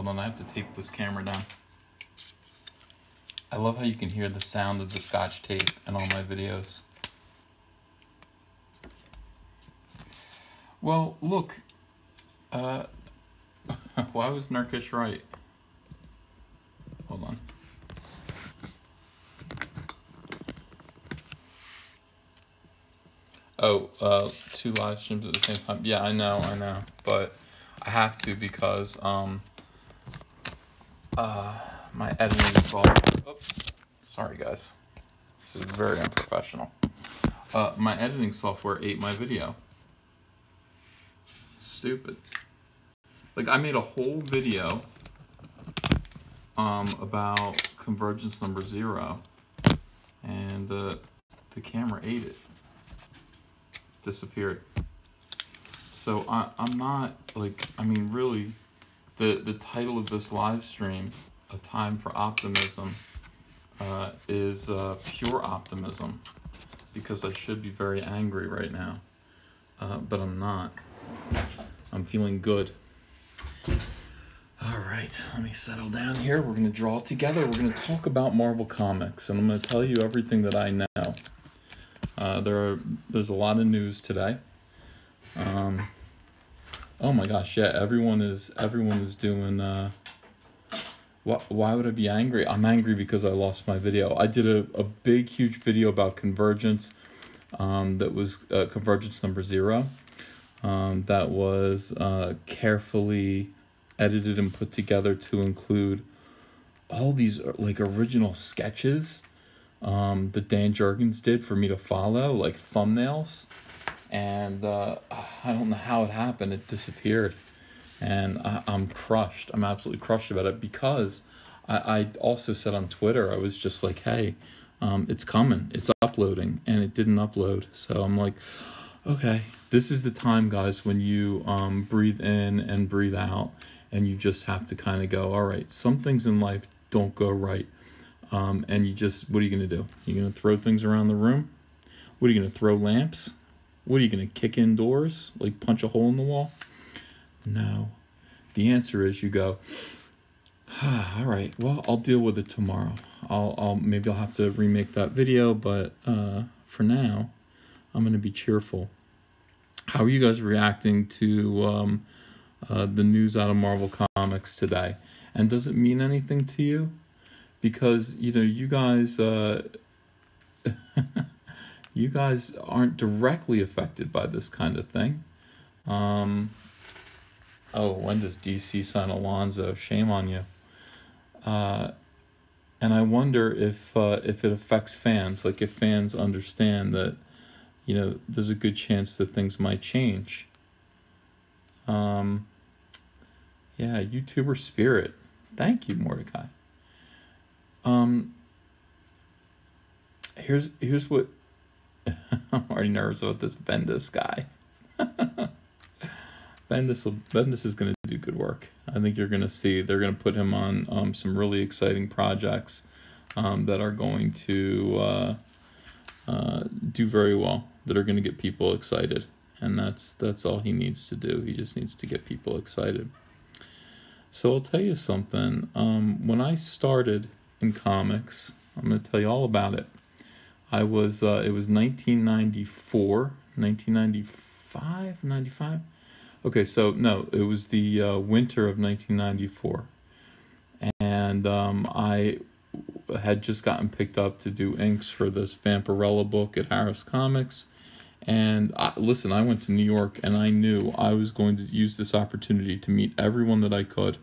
Hold on, I have to tape this camera down. I love how you can hear the sound of the Scotch tape in all my videos. Well, look, why was Nurkish right? Hold on. Oh, 2 live streams at the same time. Yeah, I know, but I have to because my editing software. Oops, sorry guys, this is very unprofessional. My editing software ate my video. Stupid. Like, I made a whole video about convergence number 0, and the camera ate it. Disappeared. So I'm not, like, I mean, really, the title of this live stream, A Time for Optimism, is pure optimism, because I should be very angry right now, but I'm not. I'm feeling good. All right, let me settle down here. We're going to draw together. We're going to talk about Marvel Comics, and I'm going to tell you everything that I know. There's a lot of news today. Oh my gosh, yeah, everyone is doing. Why would I be angry? I'm angry because I lost my video. I did a big, huge video about convergence. That was convergence number 0. That was carefully edited and put together to include all these like original sketches that Dan Jurgens did for me to follow, like thumbnails, and I don't know how it happened. It disappeared, and I'm crushed. I'm absolutely crushed about it, because I also said on Twitter, I was just like, hey, it's coming, it's uploading, and it didn't upload. So I'm like, okay, this is the time, guys, when you breathe in and breathe out, and you just have to kind of go, all right, some things in life don't go right. And you just, what are you going to do? You're going to throw things around the room? What are you going to throw lamps? What are you going to kick indoors? Like punch a hole in the wall? No. The answer is you go, all right, well, I'll deal with it tomorrow. Maybe I'll have to remake that video, but for now, I'm going to be cheerful. How are you guys reacting to the news out of Marvel Comics today? And does it mean anything to you? Because, you know, you guys you guys aren't directly affected by this kind of thing. Oh, when does DC sign Alonzo? Shame on you. And I wonder if it affects fans, like if fans understand that, you know, there's a good chance that things might change. Yeah, YouTuber Spirit. Thank you, Mordecai. Here's what I'm already nervous about this Bendis guy. Bendis is going to do good work. I think you're going to see they're going to put him on some really exciting projects that are going to do very well, that are going to get people excited, and that's all he needs to do. He just needs to get people excited. So I'll tell you something. When I started in comics, I'm going to tell you all about it. It was 1994, 1995, 95? Okay, so no, it was the winter of 1994. And I had just gotten picked up to do inks for this Vampirella book at Harris Comics. And listen, I went to New York, and I knew I was going to use this opportunity to meet everyone that I could.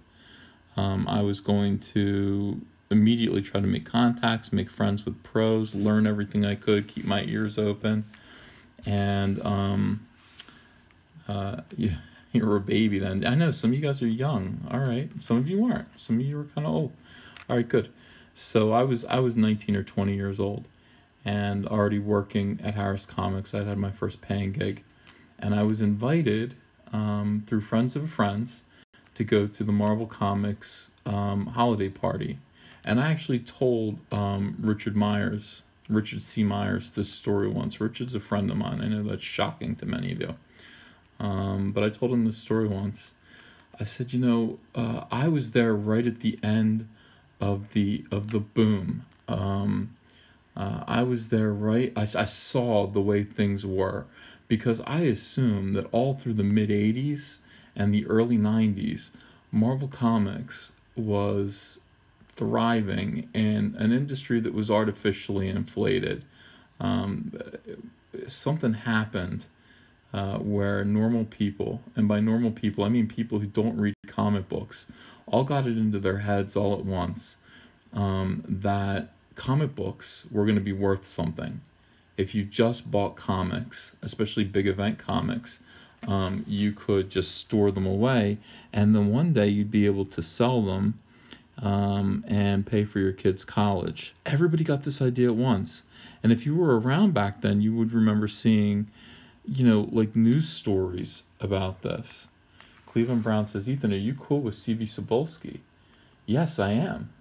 I was going to immediately try to make contacts, make friends with pros, learn everything I could, keep my ears open. And yeah, you were a baby then. I know some of you guys are young. All right, some of you aren't. Some of you were kind of old. All right, good. So I was 19 or 20 years old, and already working at Harris Comics. I'd had my first paying gig, and I was invited through friends of friends to go to the Marvel Comics holiday party. And I actually told Richard C. Myers, this story once. Richard's a friend of mine. I know that's shocking to many of you. But I told him this story once. I said, I was there right at the end of the boom. I was there right. I saw the way things were, because I assume that all through the mid '80s and the early '90s, Marvel Comics was thriving in an industry that was artificially inflated. Um, Something happened where normal people, and by normal people I mean people who don't read comic books, all got it into their heads all at once, that comic books were going to be worth something. If you just bought comics, especially big event comics, you could just store them away, and then one day you'd be able to sell them, and pay for your kids' college. Everybody got this idea at once. And if you were around back then, you would remember seeing, like news stories about this. Cleveland Brown says, Ethan, are you cool with C.B. Cebulski? Yes, I am.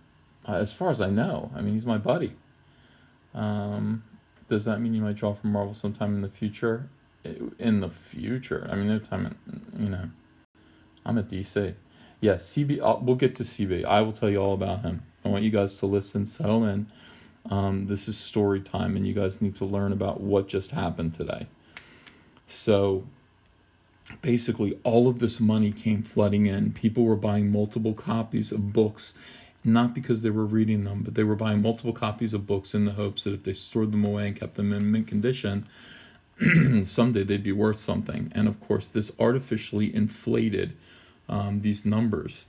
As far as I know. I mean, he's my buddy. Does that mean you might draw for Marvel sometime in the future? In the future? I mean, no time, I'm at DC. Yeah, CB, we'll get to CB. I will tell you all about him. I want you guys to listen, settle in. This is story time, and you guys need to learn about what just happened today. So basically, all of this money came flooding in. People were buying multiple copies of books, not because they were reading them, but they were buying multiple copies of books in the hopes that if they stored them away and kept them in mint condition, someday they'd be worth something. And of course, this artificially inflated these numbers.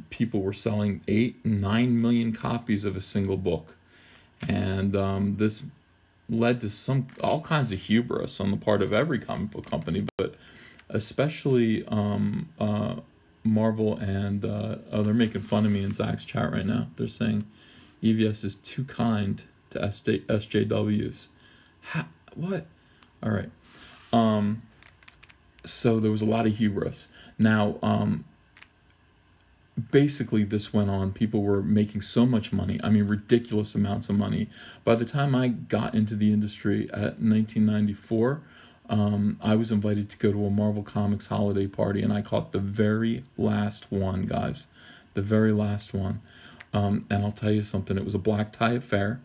People were selling 8-9 million copies of a single book, and this led to all kinds of hubris on the part of every comic book company, but especially Marvel. And they're making fun of me in Zach's chat right now. They're saying EVS is too kind to SJWs. What? All right. So there was a lot of hubris. Now, basically this went on. People were making so much money. I mean, ridiculous amounts of money. By the time I got into the industry at 1994, I was invited to go to a Marvel Comics holiday party, and I caught the very last one, guys. The very last one. And I'll tell you something. It was a black tie affair,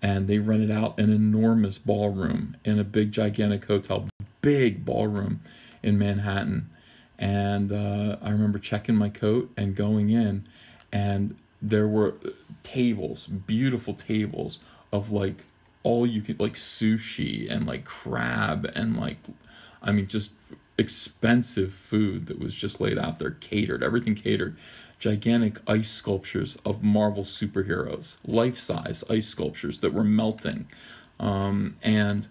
and they rented out an enormous ballroom in a big, gigantic hotel. Big ballroom in Manhattan. And I remember checking my coat and going in, and there were tables, beautiful tables of like all you could, like sushi and like crab and like, I mean, just expensive food that was just laid out there, catered, everything catered. Gigantic ice sculptures of Marvel superheroes, life-size ice sculptures that were melting, and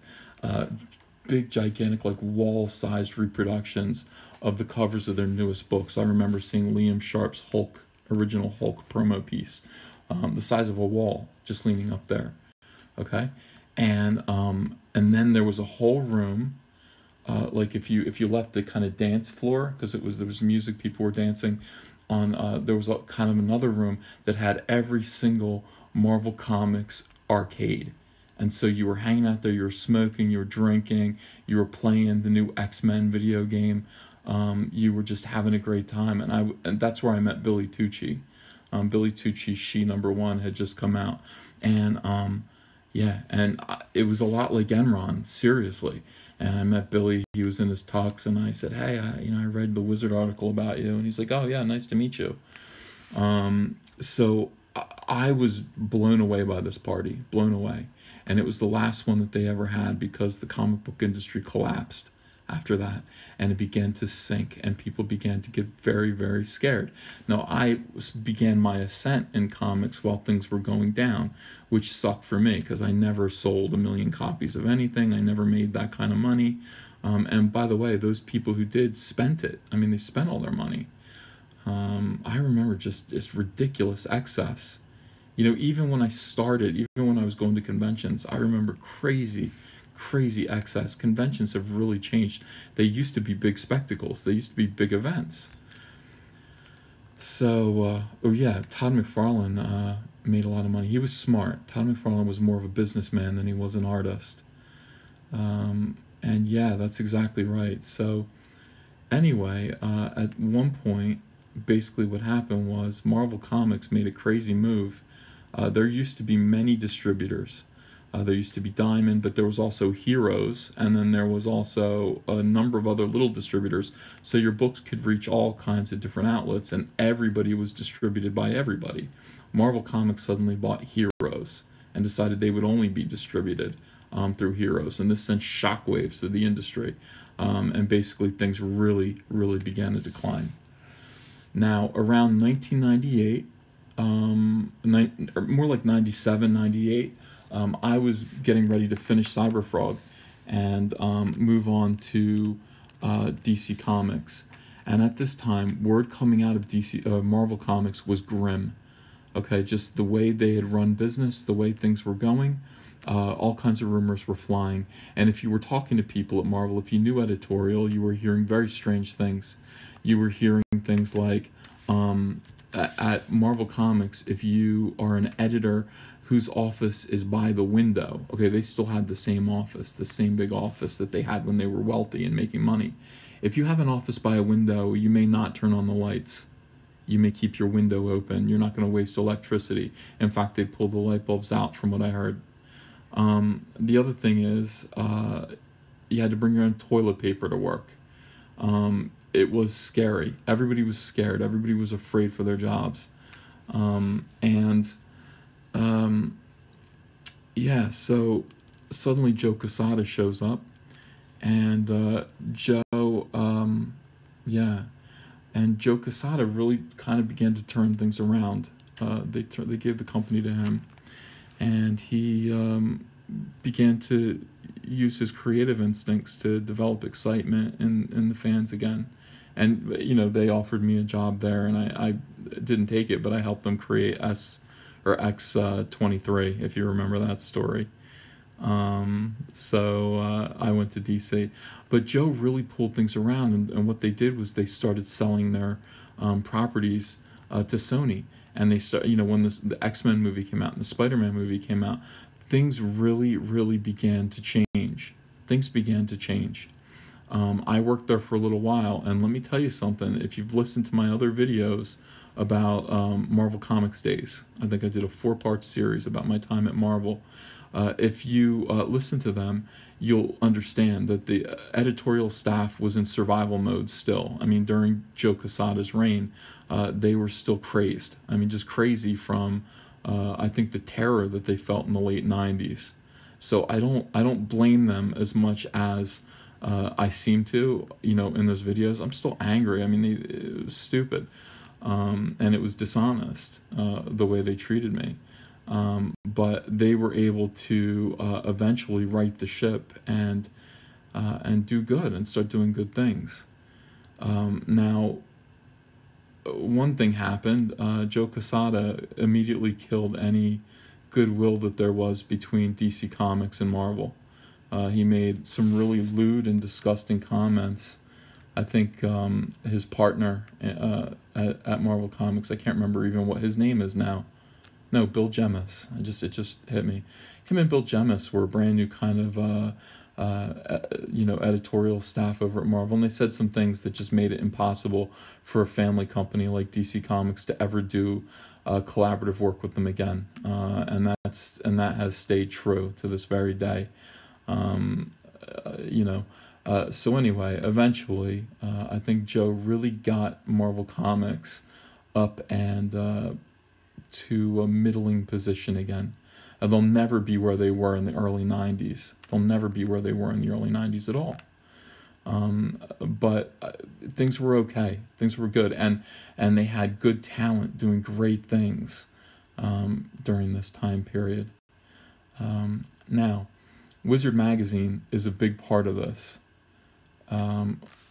big, gigantic, like wall-sized reproductions of the covers of their newest books. I remember seeing Liam Sharp's original Hulk promo piece, the size of a wall, just leaning up there. Okay, and then there was a whole room, like if you left the kind of dance floor, because there was music, people were dancing on. There was a kind of another room that had every single Marvel Comics arcade. And so you were hanging out there, you were smoking, you were drinking, you were playing the new X-Men video game. You were just having a great time. And that's where I met Billy Tucci. Billy Tucci's She #1 had just come out. And it was a lot like Enron, seriously. And I met Billy, he was in his tux, and I said, hey, I read the Wizard article about you. And he's like, oh yeah, nice to meet you. So I was blown away by this party, blown away. And it was the last one that they ever had, because the comic book industry collapsed after that, and it began to sink, and people began to get very, very scared. Now, I began my ascent in comics while things were going down, which sucked for me, because I never sold 1 million copies of anything. I never made that kind of money. And by the way, those people who did spent it. I mean, they spent all their money. I remember just this ridiculous excess. Even when I started, even when I was going to conventions, I remember crazy excess. Conventions have really changed. They used to be big spectacles. They used to be big events. So, Todd McFarlane made a lot of money. He was smart. Todd McFarlane was more of a businessman than he was an artist. And yeah, that's exactly right. So, Anyway, at one point, basically what happened was Marvel Comics made a crazy move. There used to be many distributors. There used to be Diamond, but there was also Heroes, and then there was also a number of other little distributors. So your books could reach all kinds of different outlets, and everybody was distributed by everybody. Marvel Comics suddenly bought Heroes and decided they would only be distributed through Heroes, and this sent shockwaves through the industry, and basically things really, really began to decline. Now, around 1998, or more like 97, 98, I was getting ready to finish Cyberfrog and move on to DC Comics. And at this time, word coming out of Marvel Comics was grim. Okay, just the way they had run business, the way things were going, all kinds of rumors were flying. And if you were talking to people at Marvel, if you knew editorial, you were hearing very strange things. You were hearing things like, at Marvel Comics, if you are an editor whose office is by the window, okay, they still had the same office, the same big office that they had when they were wealthy and making money. If you have an office by a window, you may not turn on the lights. You may keep your window open. You're not going to waste electricity. In fact, they'd pull the light bulbs out from what I heard. The other thing is, you had to bring your own toilet paper to work. It was scary. Everybody was scared. Everybody was afraid for their jobs. Yeah, so suddenly Joe Quesada shows up, and Joe, and Joe Quesada really kind of began to turn things around. They gave the company to him, and he began to use his creative instincts to develop excitement in the fans again. And, you know, they offered me a job there, and I didn't take it, but I helped them create X23, if you remember that story. So I went to DC. But Joe really pulled things around, and what they did was they started selling their properties to Sony. And they start, you know, when the X-Men movie came out and the Spider-Man movie came out, things really, really began to change. Things began to change. I worked there for a little while, and let me tell you something. If you've listened to my other videos about Marvel Comics Days, I think I did a 4-part series about my time at Marvel. If you listen to them, you'll understand that the editorial staff was in survival mode still. I mean, during Joe Quesada's reign, they were still crazed. I mean, just crazy from, I think, the terror that they felt in the late 90s. So I don't blame them as much as I seem to, you know, in those videos. I'm still angry. I mean, it was stupid, and it was dishonest, the way they treated me. But they were able to eventually right the ship and do good and start doing good things. Now, one thing happened. Joe Quesada immediately killed any goodwill that there was between DC Comics and Marvel. He made some really lewd and disgusting comments. I think his partner at Marvel Comics, I can't remember even what his name is now. No, Bill Jemas. It just hit me. Him and Bill Jemas were a brand new kind of editorial staff over at Marvel, and they said some things that just made it impossible for a family company like DC Comics to ever do collaborative work with them again. And that has stayed true to this very day. So anyway, eventually, I think Joe really got Marvel Comics up and to a middling position again. They'll never be where they were in the early 90s. They'll never be where they were in the early 90s at all. But things were okay. Things were good. And they had good talent doing great things during this time period. Now, Wizard Magazine is a big part of this.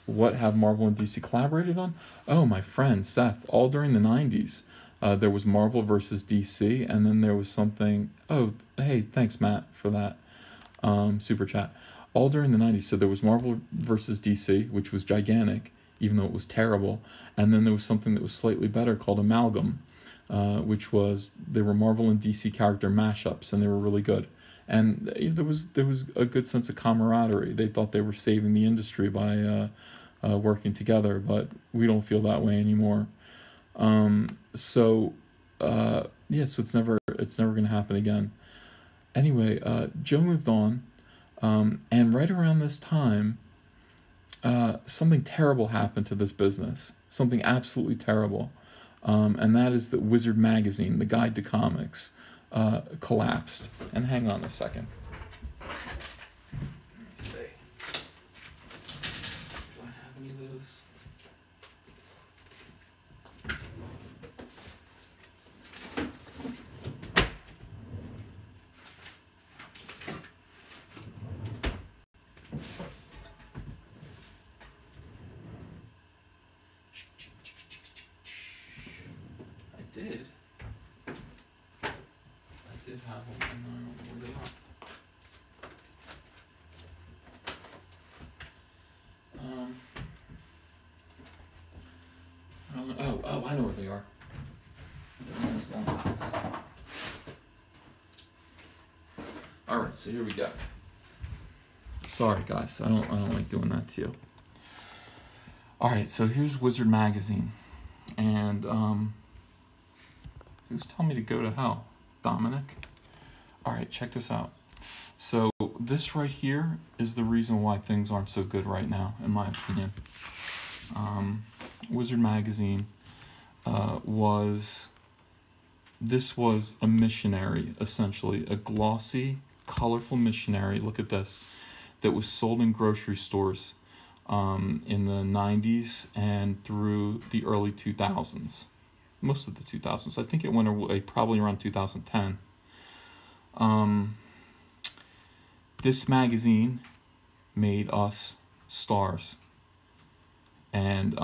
What have Marvel and DC collaborated on? Oh, my friend, Seth, all during the 90s. There was Marvel versus DC, and then there was something... Oh, hey, thanks, Matt, for that super chat. All during the 90s, so there was Marvel versus DC, which was gigantic, even though it was terrible. And then there was something that was slightly better called Amalgam, which was... They were Marvel and DC character mashups, and they were really good. And there was a good sense of camaraderie. They thought they were saving the industry by working together, but we don't feel that way anymore. So it's never going to happen again. Anyway, Joe moved on, and right around this time, something terrible happened to this business. Something absolutely terrible. And that is that Wizard Magazine, the guide to comics, collapsed. And hang on a second. Let me see. Do I have any of those? I did have them, and I don't know where they are. I know where they are. They're in this long house. All right, so here we go. Sorry, guys, I don't like doing that to you. All right, so here's Wizard Magazine, and who's telling me to go to hell? Dominic? All right, check this out. So this right here is the reason why things aren't so good right now, in my opinion. Wizard Magazine was a missionary, essentially, a glossy, colorful missionary. Look at this, that was sold in grocery stores in the 90s and through the early 2000s. Most of the 2000s. I think it went away probably around 2010. This magazine made us stars. And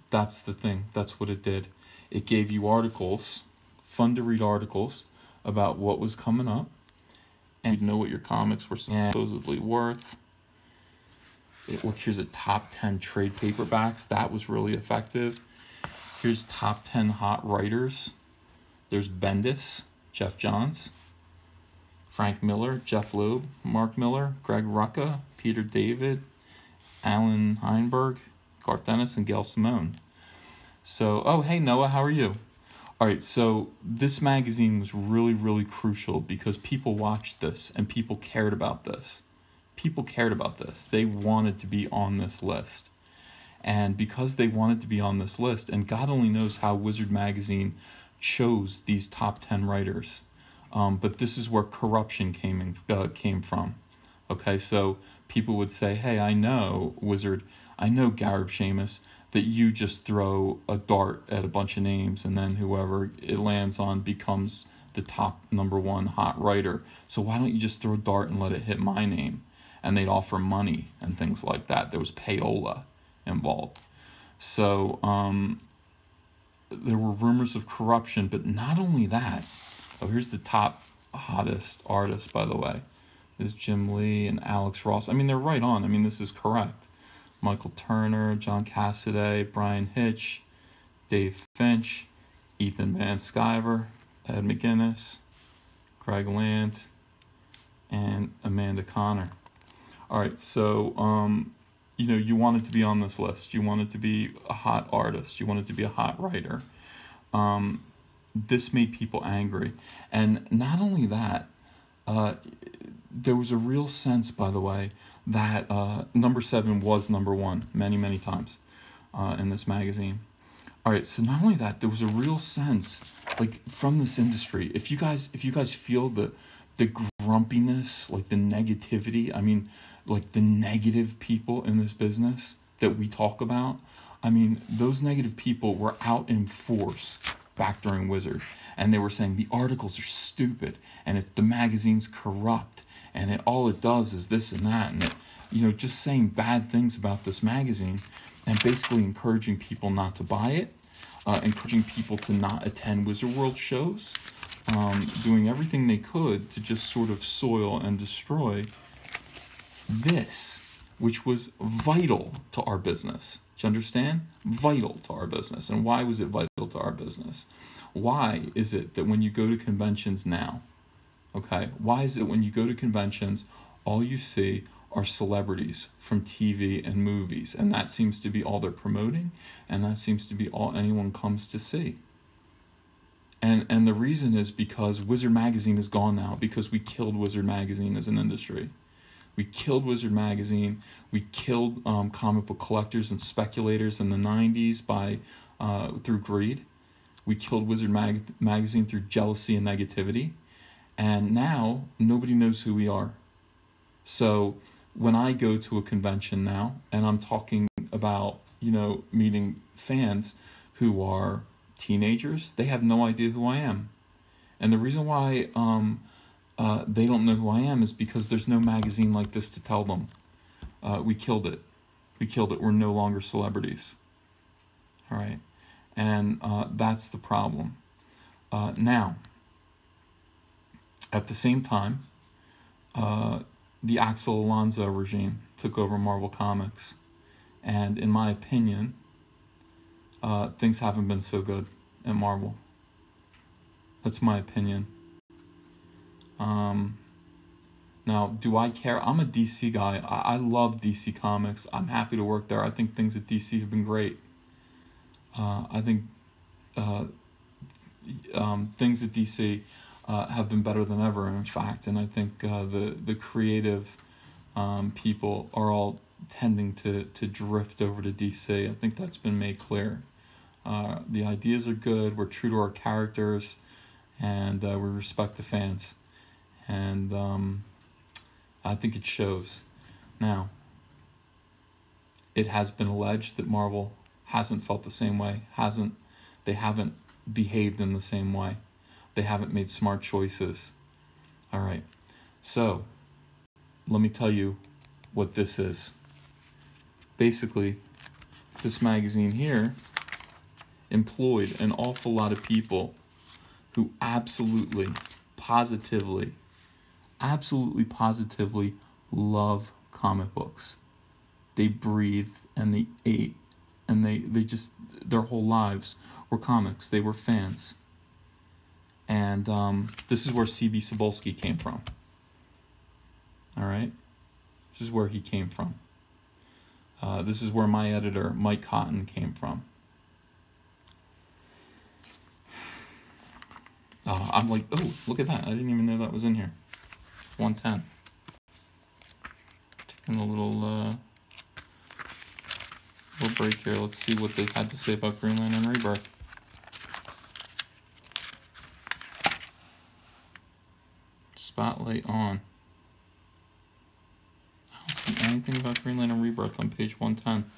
that's the thing. That's what it did. It gave you articles, fun to read articles about what was coming up, and you'd know what your comics were supposedly worth. Look, here's a top 10 trade paperbacks. That was really effective. Here's top 10 hot writers. There's Bendis, Jeff Johns, Frank Miller, Jeff Loeb, Mark Miller, Greg Rucka, Peter David, Alan Heinberg, Garth Ennis, and Gail Simone. So, oh, hey, Noah, how are you? All right, so this magazine was really, really crucial because people watched this and people cared about this. People cared about this. They wanted to be on this list. And because they wanted to be on this list, and God only knows how Wizard Magazine chose these top 10 writers, but this is where corruption came from. Okay, so people would say, hey, I know, Wizard, I know, Garib Shamus, that you just throw a dart at a bunch of names and then whoever it lands on becomes the top #1 hot writer. So why don't you just throw a dart and let it hit my name? And they'd offer money and things like that. There was payola involved. So there were rumors of corruption, but not only that. Oh, here's the top hottest artist, by the way. There's Jim Lee and Alex Ross. I mean, they're right on. I mean, this is correct. Michael Turner, John Cassaday, Brian Hitch, Dave Finch, Ethan Van Sciver, Ed McGuinness, Craig Land, and Amanda Connor. All right, so you wanted to be on this list. You wanted to be a hot artist. You wanted to be a hot writer. This made people angry. And not only that, there was a real sense, by the way, that #7 was #1 many, many times in this magazine. All right, so not only that, there was a real sense, like, from this industry. If you guys feel the grumpiness, like the negativity, I mean, like the negative people in this business that we talk about, I mean, those negative people were out in force back during Wizard, and they were saying the articles are stupid, and the magazine's corrupt, and all it does is this and that, and just saying bad things about this magazine, and basically encouraging people not to buy it, encouraging people to not attend Wizard World shows, doing everything they could to just sort of soil and destroy this, which was vital to our business. Do you understand? Vital to our business. And why was it vital to our business? Why is it that when you go to conventions now, okay, why is it when you go to conventions, all you see are celebrities from TV and movies, and that seems to be all they're promoting, and that seems to be all anyone comes to see. And the reason is because Wizard Magazine is gone now, because we killed Wizard Magazine as an industry. We killed Wizard Magazine. We killed comic book collectors and speculators in the 90s through greed. We killed Wizard Magazine through jealousy and negativity. And now nobody knows who we are. So when I go to a convention now and I'm talking about, meeting fans who are teenagers, they have no idea who I am. And the reason why they don't know who I am is because there's no magazine like this to tell them. We killed it. We killed it. We're no longer celebrities. All right. And that's the problem. Now, at the same time, the Axel Alonso regime took over Marvel Comics. And in my opinion, things haven't been so good at Marvel. That's my opinion. Now, do I care? I'm a DC guy. I love DC Comics. I'm happy to work there. I think things at DC have been great. I think things at DC have been better than ever, in fact. And I think the creative people are all tending to drift over to DC. I think that's been made clear. The ideas are good. We're true to our characters, and we respect the fans. And I think it shows. Now, it has been alleged that Marvel hasn't felt the same way. They haven't behaved in the same way. They haven't made smart choices. All right. So, let me tell you what this is. Basically, this magazine here employed an awful lot of people who absolutely, positively love comic books. They breathed and they ate and they just, their whole lives were comics. They were fans. And this is where C.B. Cebulski came from. All right? This is where he came from. This is where my editor, Mike Cotton, came from. I'm like, oh, look at that. I didn't even know that was in here. 110. Taking a little break here. Let's see what they had to say about Green Lantern Rebirth. Spotlight on. I don't see anything about Green Lantern Rebirth on page 110.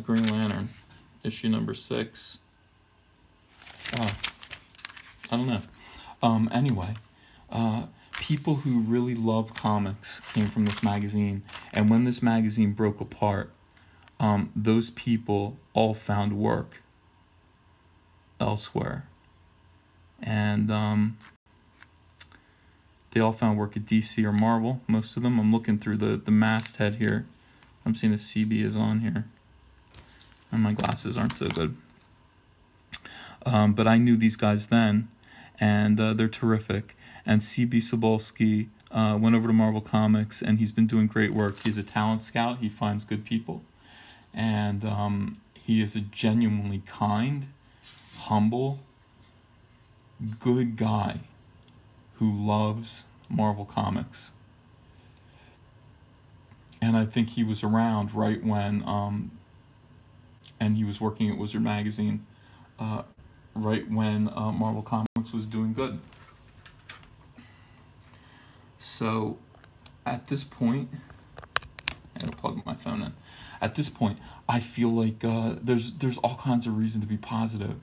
Green Lantern, issue number 6. I don't know. Anyway, people who really love comics came from this magazine, and when this magazine broke apart, those people all found work elsewhere. And they all found work at DC or Marvel, most of them. I'm looking through the masthead here. I'm seeing if CB is on here. And my glasses aren't so good. But I knew these guys then, and they're terrific. And C.B. Cebulski went over to Marvel Comics, and he's been doing great work. He's a talent scout. He finds good people. And he is a genuinely kind, humble, good guy who loves Marvel Comics. And I think he was around right when, and he was working at Wizard Magazine, right when Marvel Comics was doing good. So, at this point, I gotta plug my phone in. At this point, I feel like there's all kinds of reason to be positive.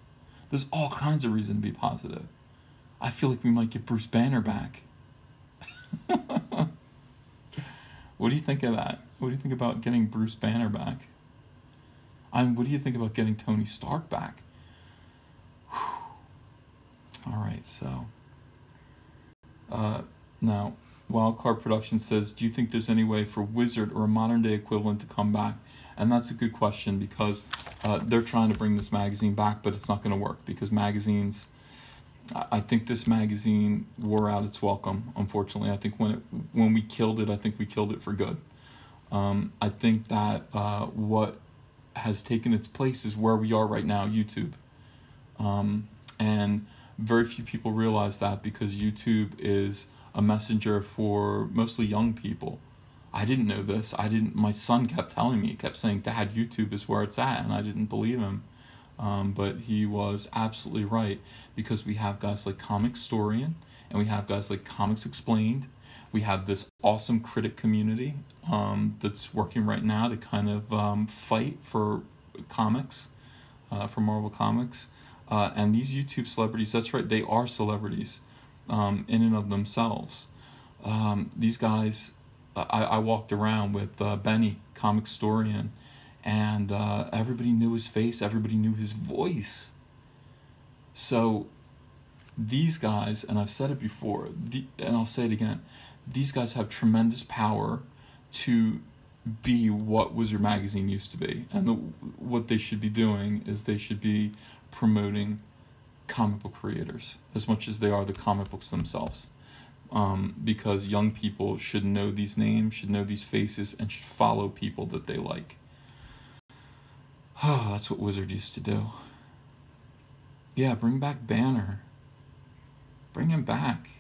There's all kinds of reason to be positive. I feel like we might get Bruce Banner back. What do you think of that? What do you think about getting Bruce Banner back? What do you think about getting Tony Stark back? Alright, so now Wildcard Productions says, do you think there's any way for Wizard or a modern day equivalent to come back? And that's a good question, because they're trying to bring this magazine back, but it's not going to work, because magazines I think this magazine wore out its welcome, unfortunately. I think when we killed it, I think we killed it for good. I think that what has taken its place is where we are right now, YouTube. And very few people realize that, because YouTube is a messenger for mostly young people. I didn't know this. My son kept telling me, kept saying, Dad, YouTube is where it's at, and I didn't believe him. But he was absolutely right, because we have guys like Comicstorian, and we have guys like Comics Explained. We have this awesome critic community that's working right now to kind of fight for comics, for Marvel Comics. And these YouTube celebrities, that's right, they are celebrities in and of themselves. These guys, I walked around with Benny, Comicstorian, and everybody knew his face, everybody knew his voice. So these guys, and I've said it before, and I'll say it again, these guys have tremendous power to be what Wizard Magazine used to be. And what they should be doing is they should be promoting comic book creators as much as they are the comic books themselves. Because young people should know these names, should know these faces, and should follow people that they like. Oh, that's what Wizard used to do. Yeah, bring back Banner. Bring him back.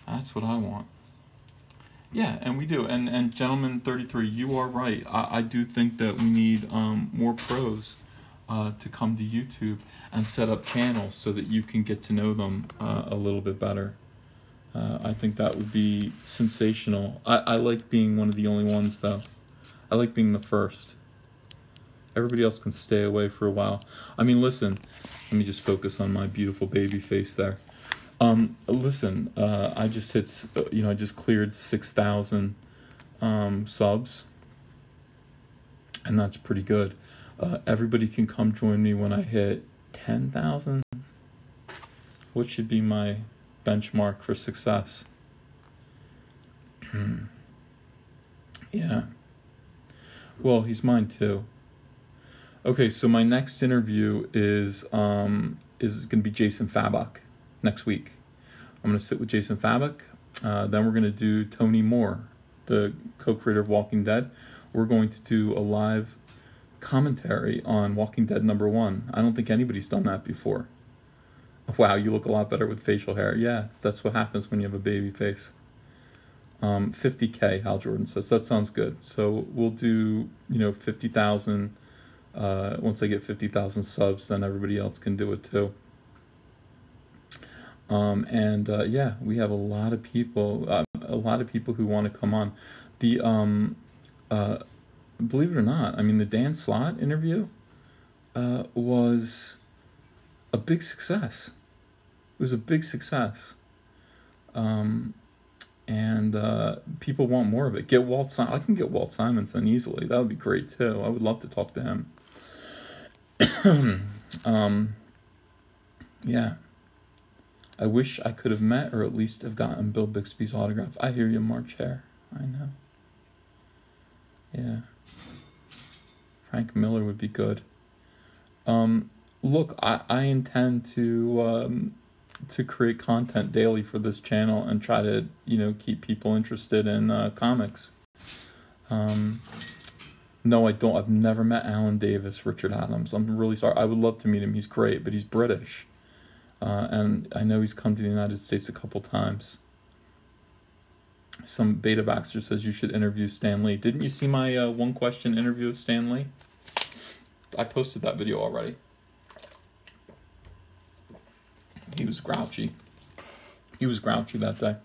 That's what I want. Yeah, and we do. And Gentleman 33, you are right. I do think that we need more pros to come to YouTube and set up channels so that you can get to know them a little bit better. I think that would be sensational. I like being one of the only ones, though. I like being the first. Everybody else can stay away for a while. I mean, listen, let me just focus on my beautiful baby face there. Listen, I just hit, I just cleared 6,000 subs, and that's pretty good. Everybody can come join me when I hit 10,000. What should be my benchmark for success? Yeah. Well, he's mine too. Okay, so my next interview is going to be Jason Fabok next week. I'm going to sit with Jason Fabok. Then we're going to do Tony Moore, the co-creator of Walking Dead. We're going to do a live commentary on Walking Dead #1. I don't think anybody's done that before. Wow, you look a lot better with facial hair. Yeah, that's what happens when you have a baby face. 50K, Hal Jordan says. That sounds good. So we'll do, 50,000. Once I get 50,000 subs, then everybody else can do it too. Yeah, we have a lot of people who want to come on. The believe it or not, I mean, the Dan Slott interview was a big success. It was a big success. People want more of it. Get Walt Simon. I can get Walt Simonson easily. That would be great too. I would love to talk to him. Yeah. I wish I could have met, or at least have gotten Bill Bixby's autograph. I hear you, March Hare. I know. Yeah. Frank Miller would be good. Look, I intend to create content daily for this channel and try to, keep people interested in comics. No, I don't. I've never met Alan Davis, Richard Adams. I'm really sorry. I would love to meet him. He's great, but he's British. And I know he's come to the United States a couple times. Some beta Baxter says you should interview Stan Lee. Didn't you see my one question interview of Stan Lee? I posted that video already. He was grouchy. He was grouchy that day.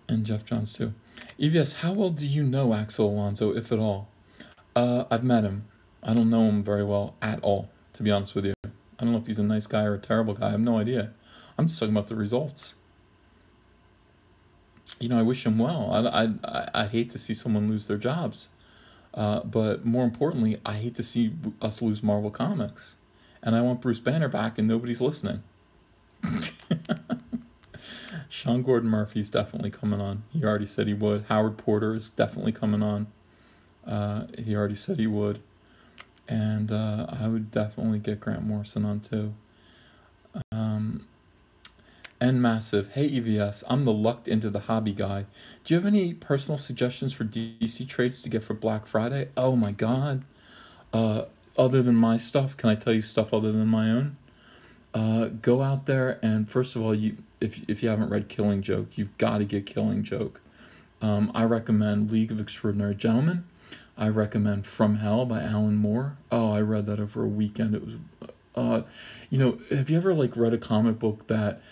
And Jeff Johns too. EVS, how well do you know Axel Alonso, if at all? I've met him. I don't know him very well at all, to be honest with you. I don't know if he's a nice guy or a terrible guy. I have no idea. I'm just talking about the results. I wish him well. I hate to see someone lose their jobs. But more importantly, I hate to see us lose Marvel Comics. And I want Bruce Banner back, and nobody's listening. Sean Gordon Murphy's definitely coming on. He already said he would. Howard Porter is definitely coming on. He already said he would. And I would definitely get Grant Morrison on too. And Massive, hey EVS, I'm the lucked into the hobby guy. Do you have any personal suggestions for DC trades to get for Black Friday? Oh my god. Uh, Other than my stuff, can I tell you stuff other than my own? Go out there and first of all, if you haven't read Killing Joke, you've got to get Killing Joke. I recommend League of Extraordinary Gentlemen. I recommend From Hell by Alan Moore. Oh, I read that over a weekend. It was, have you ever like read a comic book that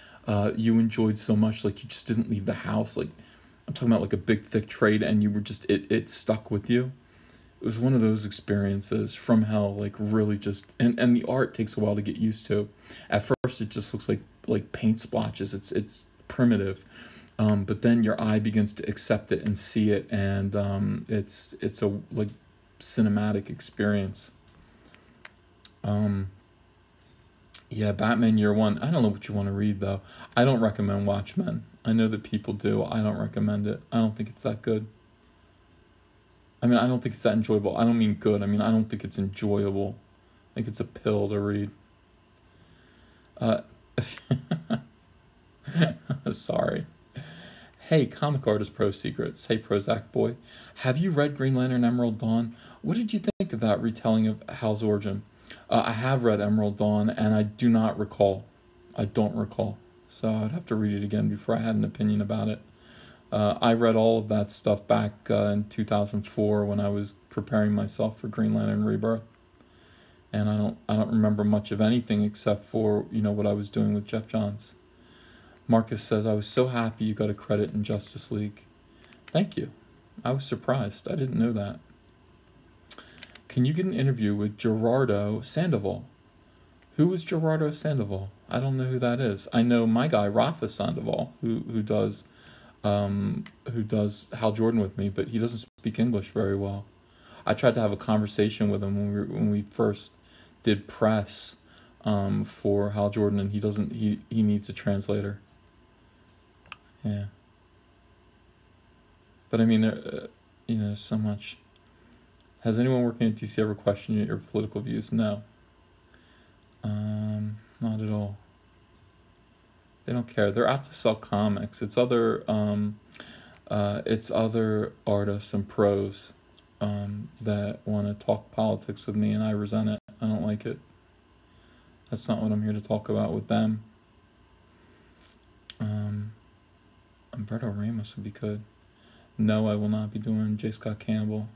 you enjoyed so much, like you just didn't leave the house? Like I'm talking about like a big thick trade, and you were just it stuck with you. It was one of those experiences. From Hell, like really just and the art takes a while to get used to. At first, it just looks like paint splotches. It's primitive, but then your eye begins to accept it and see it, and it's a like cinematic experience. Yeah, Batman Year One. I don't know what you want to read though. I don't recommend Watchmen. I know that people do. I don't recommend it. I don't think it's that good. I mean, I don't think it's that enjoyable. I don't mean good. I mean, I don't think it's enjoyable. I think it's a pill to read. Uh, Sorry. Hey, Comic Artist Pro Secrets. Hey, Prozac Boy. Have you read Green Lantern Emerald Dawn? What did you think of that retelling of Hal's origin? I have read Emerald Dawn, and I do not recall. I don't recall. So I'd have to read it again before I had an opinion about it. I read all of that stuff back in 2004 when I was preparing myself for Green Lantern Rebirth, and I don't remember much of anything except for what I was doing with Jeff Johns. Marcus says, I was so happy you got a credit in Justice League. Thank you. I was surprised. I didn't know that. Can you get an interview with Gerardo Sandoval? Who is Gerardo Sandoval? I don't know who that is. I know my guy Rafa Sandoval, who does Hal Jordan with me, but he doesn't speak English very well. I tried to have a conversation with him when we first did press for Hal Jordan, and he needs a translator. Yeah. But I mean, there's so much. Has anyone working at DC ever questioned your political views? No. Not at all. They don't care. They're out to sell comics. It's other artists and pros that want to talk politics with me, and I resent it. I don't like it. That's not what I'm here to talk about with them. Umberto Ramos would be good. No, I will not be doing J. Scott Campbell.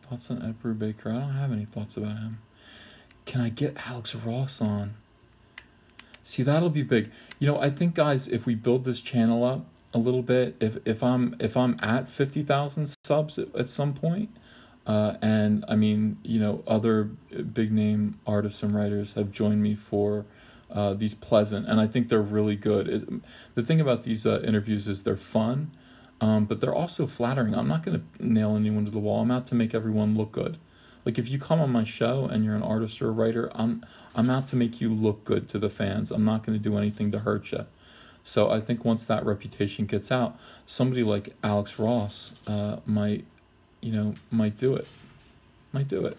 Thoughts on Ed Brubaker? I don't have any thoughts about him. Can I get Alex Ross on? See, that'll be big. I think, guys, if we build this channel up a little bit, if I'm at 50,000 subs at some point, and I mean, other big name artists and writers have joined me for these Pleasant, and I think they're really good. The thing about these interviews is they're fun, but they're also flattering. I'm not going to nail anyone to the wall. I'm out to make everyone look good. Like, if you come on my show and you're an artist or a writer, I'm out to make you look good to the fans. I'm not going to do anything to hurt you. So I think once that reputation gets out, somebody like Alex Ross might do it. Might do it.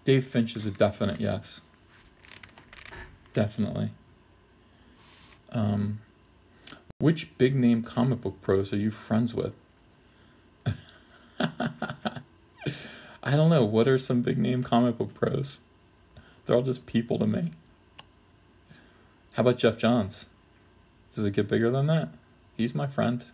Dave Finch is a definite yes. Definitely. Which big name comic book pros are you friends with? I don't know. What are some big name comic book pros? They're all just people to me. How about Jeff Johns? Does it get bigger than that? He's my friend.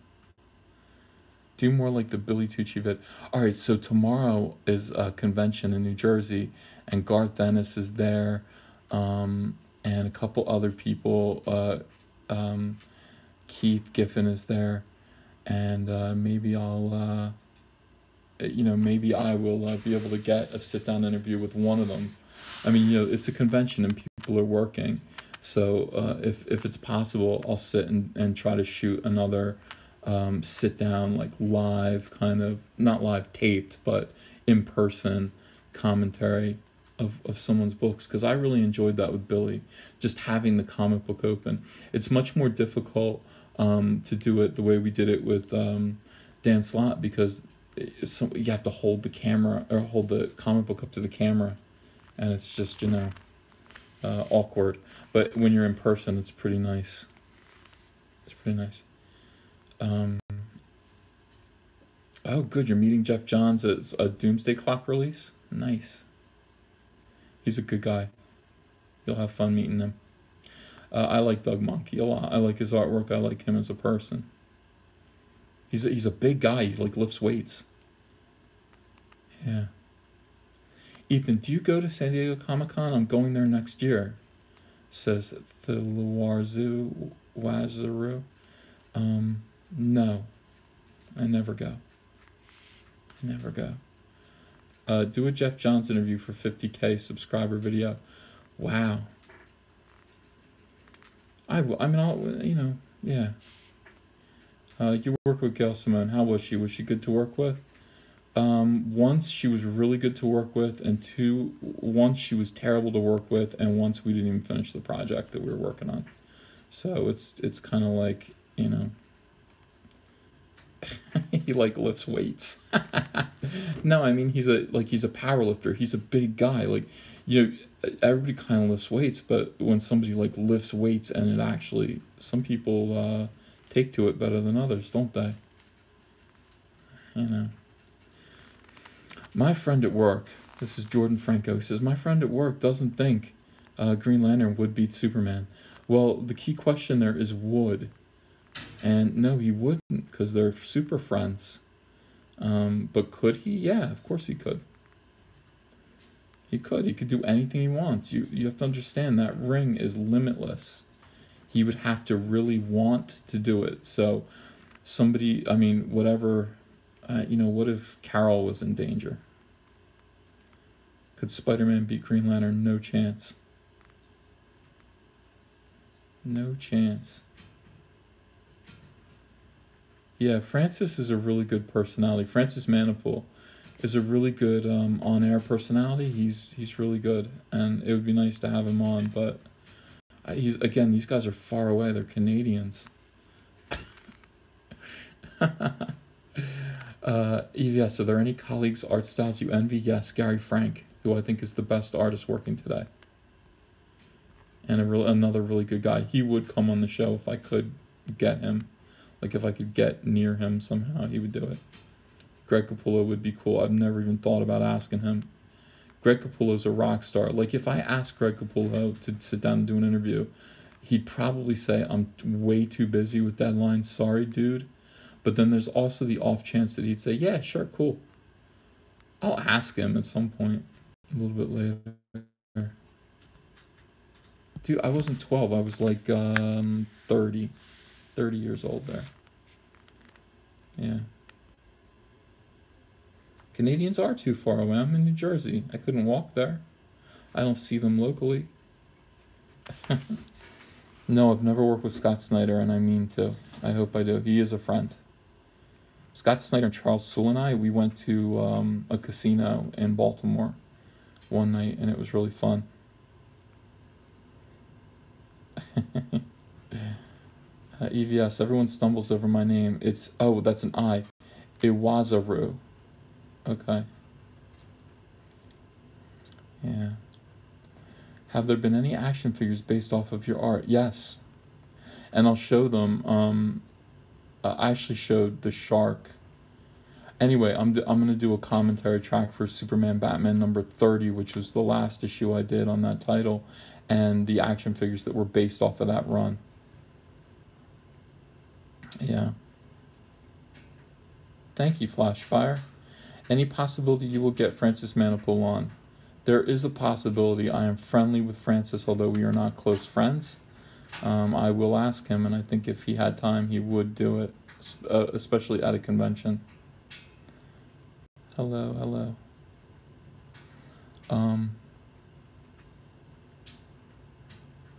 Do more like the Billy Tucci vid. All right, so tomorrow is a convention in New Jersey, and Garth Ennis is there, and a couple other people. Keith Giffen is there, and maybe I'll, maybe I will be able to get a sit-down interview with one of them. I mean, it's a convention and people are working, so if it's possible, I'll sit and try to shoot another sit down, like live, kind of not live taped, but in person commentary of someone's books, because I really enjoyed that with Billy, just having the comic book open. It's much more difficult to do it the way we did it with Dan Slott, because you have to hold the camera or hold the comic book up to the camera, and it's just awkward. But when you're in person, it's pretty nice. It's pretty nice. Oh, good. You're meeting Jeff Johns at a Doomsday Clock release? Nice. He's a good guy. You'll have fun meeting him. I like Doug Monkey a lot. I like his artwork. I like him as a person. He's a big guy. He's like lifts weights. Yeah. Ethan, do you go to San Diego Comic-Con? I'm going there next year, says Thiluarzu Wazaru. No. I never go. Do a Jeff Johns interview for 50K subscriber video. Wow. Yeah. You work with Gail Simone. How was she? Was she good to work with? Once she was really good to work with, and once she was terrible to work with, and once we didn't even finish the project that we were working on. So it's kind of like, he like lifts weights. No, I mean he's a power lifter. He's a big guy. Like, everybody kind of lifts weights, but when somebody like lifts weights and it actually, some people take to it better than others, don't they? My friend at work, this is Jordan Franco, he says, my friend at work doesn't think Green Lantern would beat Superman. Well, the key question there is would. And no, he wouldn't, because they're super friends. But could he? Yeah, of course he could. He could do anything he wants. You have to understand that ring is limitless. He would have to really want to do it. So whatever, what if Carol was in danger? Could Spider-Man beat Green Lantern? No chance. No chance. Yeah, Francis is a really good personality. Francis Manipool is a really good on-air personality. He's really good, and it would be nice to have him on, but these guys are far away. They're Canadians. EVS, are there any colleagues' art styles you envy? Yes, Gary Frank, who I think is the best artist working today. And another really good guy. He would come on the show if I could get him. Like, if I could get near him somehow, he would do it. Greg Capullo would be cool. I've never even thought about asking him. Greg Capullo's a rock star. Like, if I asked Greg Capullo to sit down and do an interview, he'd probably say, I'm way too busy with deadlines. Sorry, dude. But then there's also the off chance that he'd say, yeah, sure, cool. I'll ask him at some point, a little bit later. Dude, I wasn't 12. I was like 30 years old there. Yeah. Canadians are too far away. I'm in New Jersey. I couldn't walk there. I don't see them locally. No, I've never worked with Scott Snyder, and I mean to. I hope I do. He is a friend. Scott Snyder and Charles Soule and I, we went to a casino in Baltimore one night, and it was really fun. EVS, everyone stumbles over my name. That's an I. Iwazaru. Okay. Yeah. Have there been any action figures based off of your art? Yes. And I'll show them. I actually showed the shark. Anyway, I'm going to do a commentary track for Superman Batman number 30, which was the last issue I did on that title, and the action figures that were based off of that run. Yeah. Thank you, Flashfire. Any possibility you will get Francis Manipool on? There is a possibility. I am friendly with Francis, although we are not close friends. I will ask him, and I think if he had time, he would do it, especially at a convention. Hello.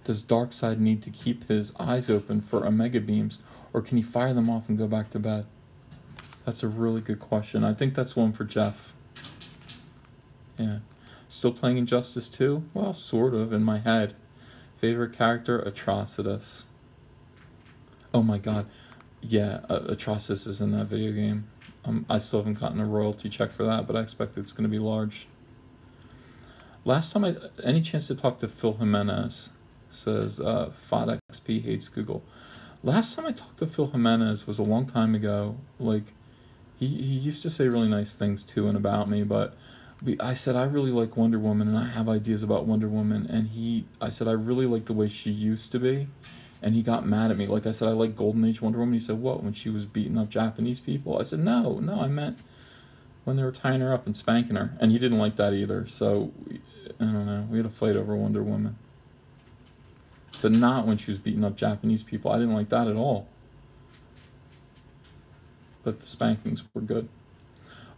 Does Darkseid need to keep his eyes open for Omega Beams, or can he fire them off and go back to bed? That's a really good question. I think that's one for Jeff. Yeah. Still playing Injustice 2? Well, sort of, in my head. Favorite character? Atrocitus. Oh my god. Yeah, Atrocitus is in that video game. I still haven't gotten a royalty check for that, but I expect it's going to be large. Last time any chance to talk to Phil Jimenez, says FODXP hates Google. Last time I talked to Phil Jimenez was a long time ago. Like, he used to say really nice things to and about me, but I said I really like Wonder Woman and I have ideas about Wonder Woman, and I said I really like the way she used to be, and he got mad at me. Like I said, I like Golden Age Wonder Woman. He said, what, when she was beating up Japanese people? I said, no, I meant when they were tying her up and spanking her, and he didn't like that either. So I don't know, we had a fight over Wonder Woman, but not when she was beating up Japanese people. I didn't like that at all, but the spankings were good.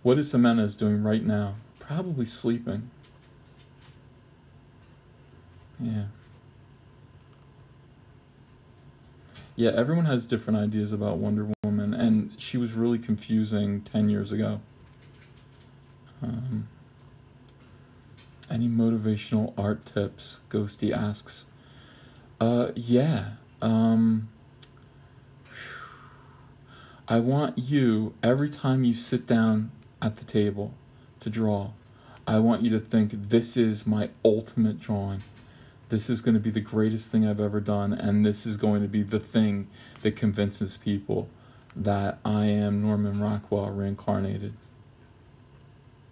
What is Jimenez doing right now? Probably sleeping. Yeah. Yeah, everyone has different ideas about Wonder Woman, and she was really confusing 10 years ago. Any motivational art tips? Ghosty asks. Yeah. I want you, every time you sit down at the table to draw, I want you to think, this is my ultimate drawing. This is going to be the greatest thing I've ever done, and this is going to be the thing that convinces people that I am Norman Rockwell reincarnated.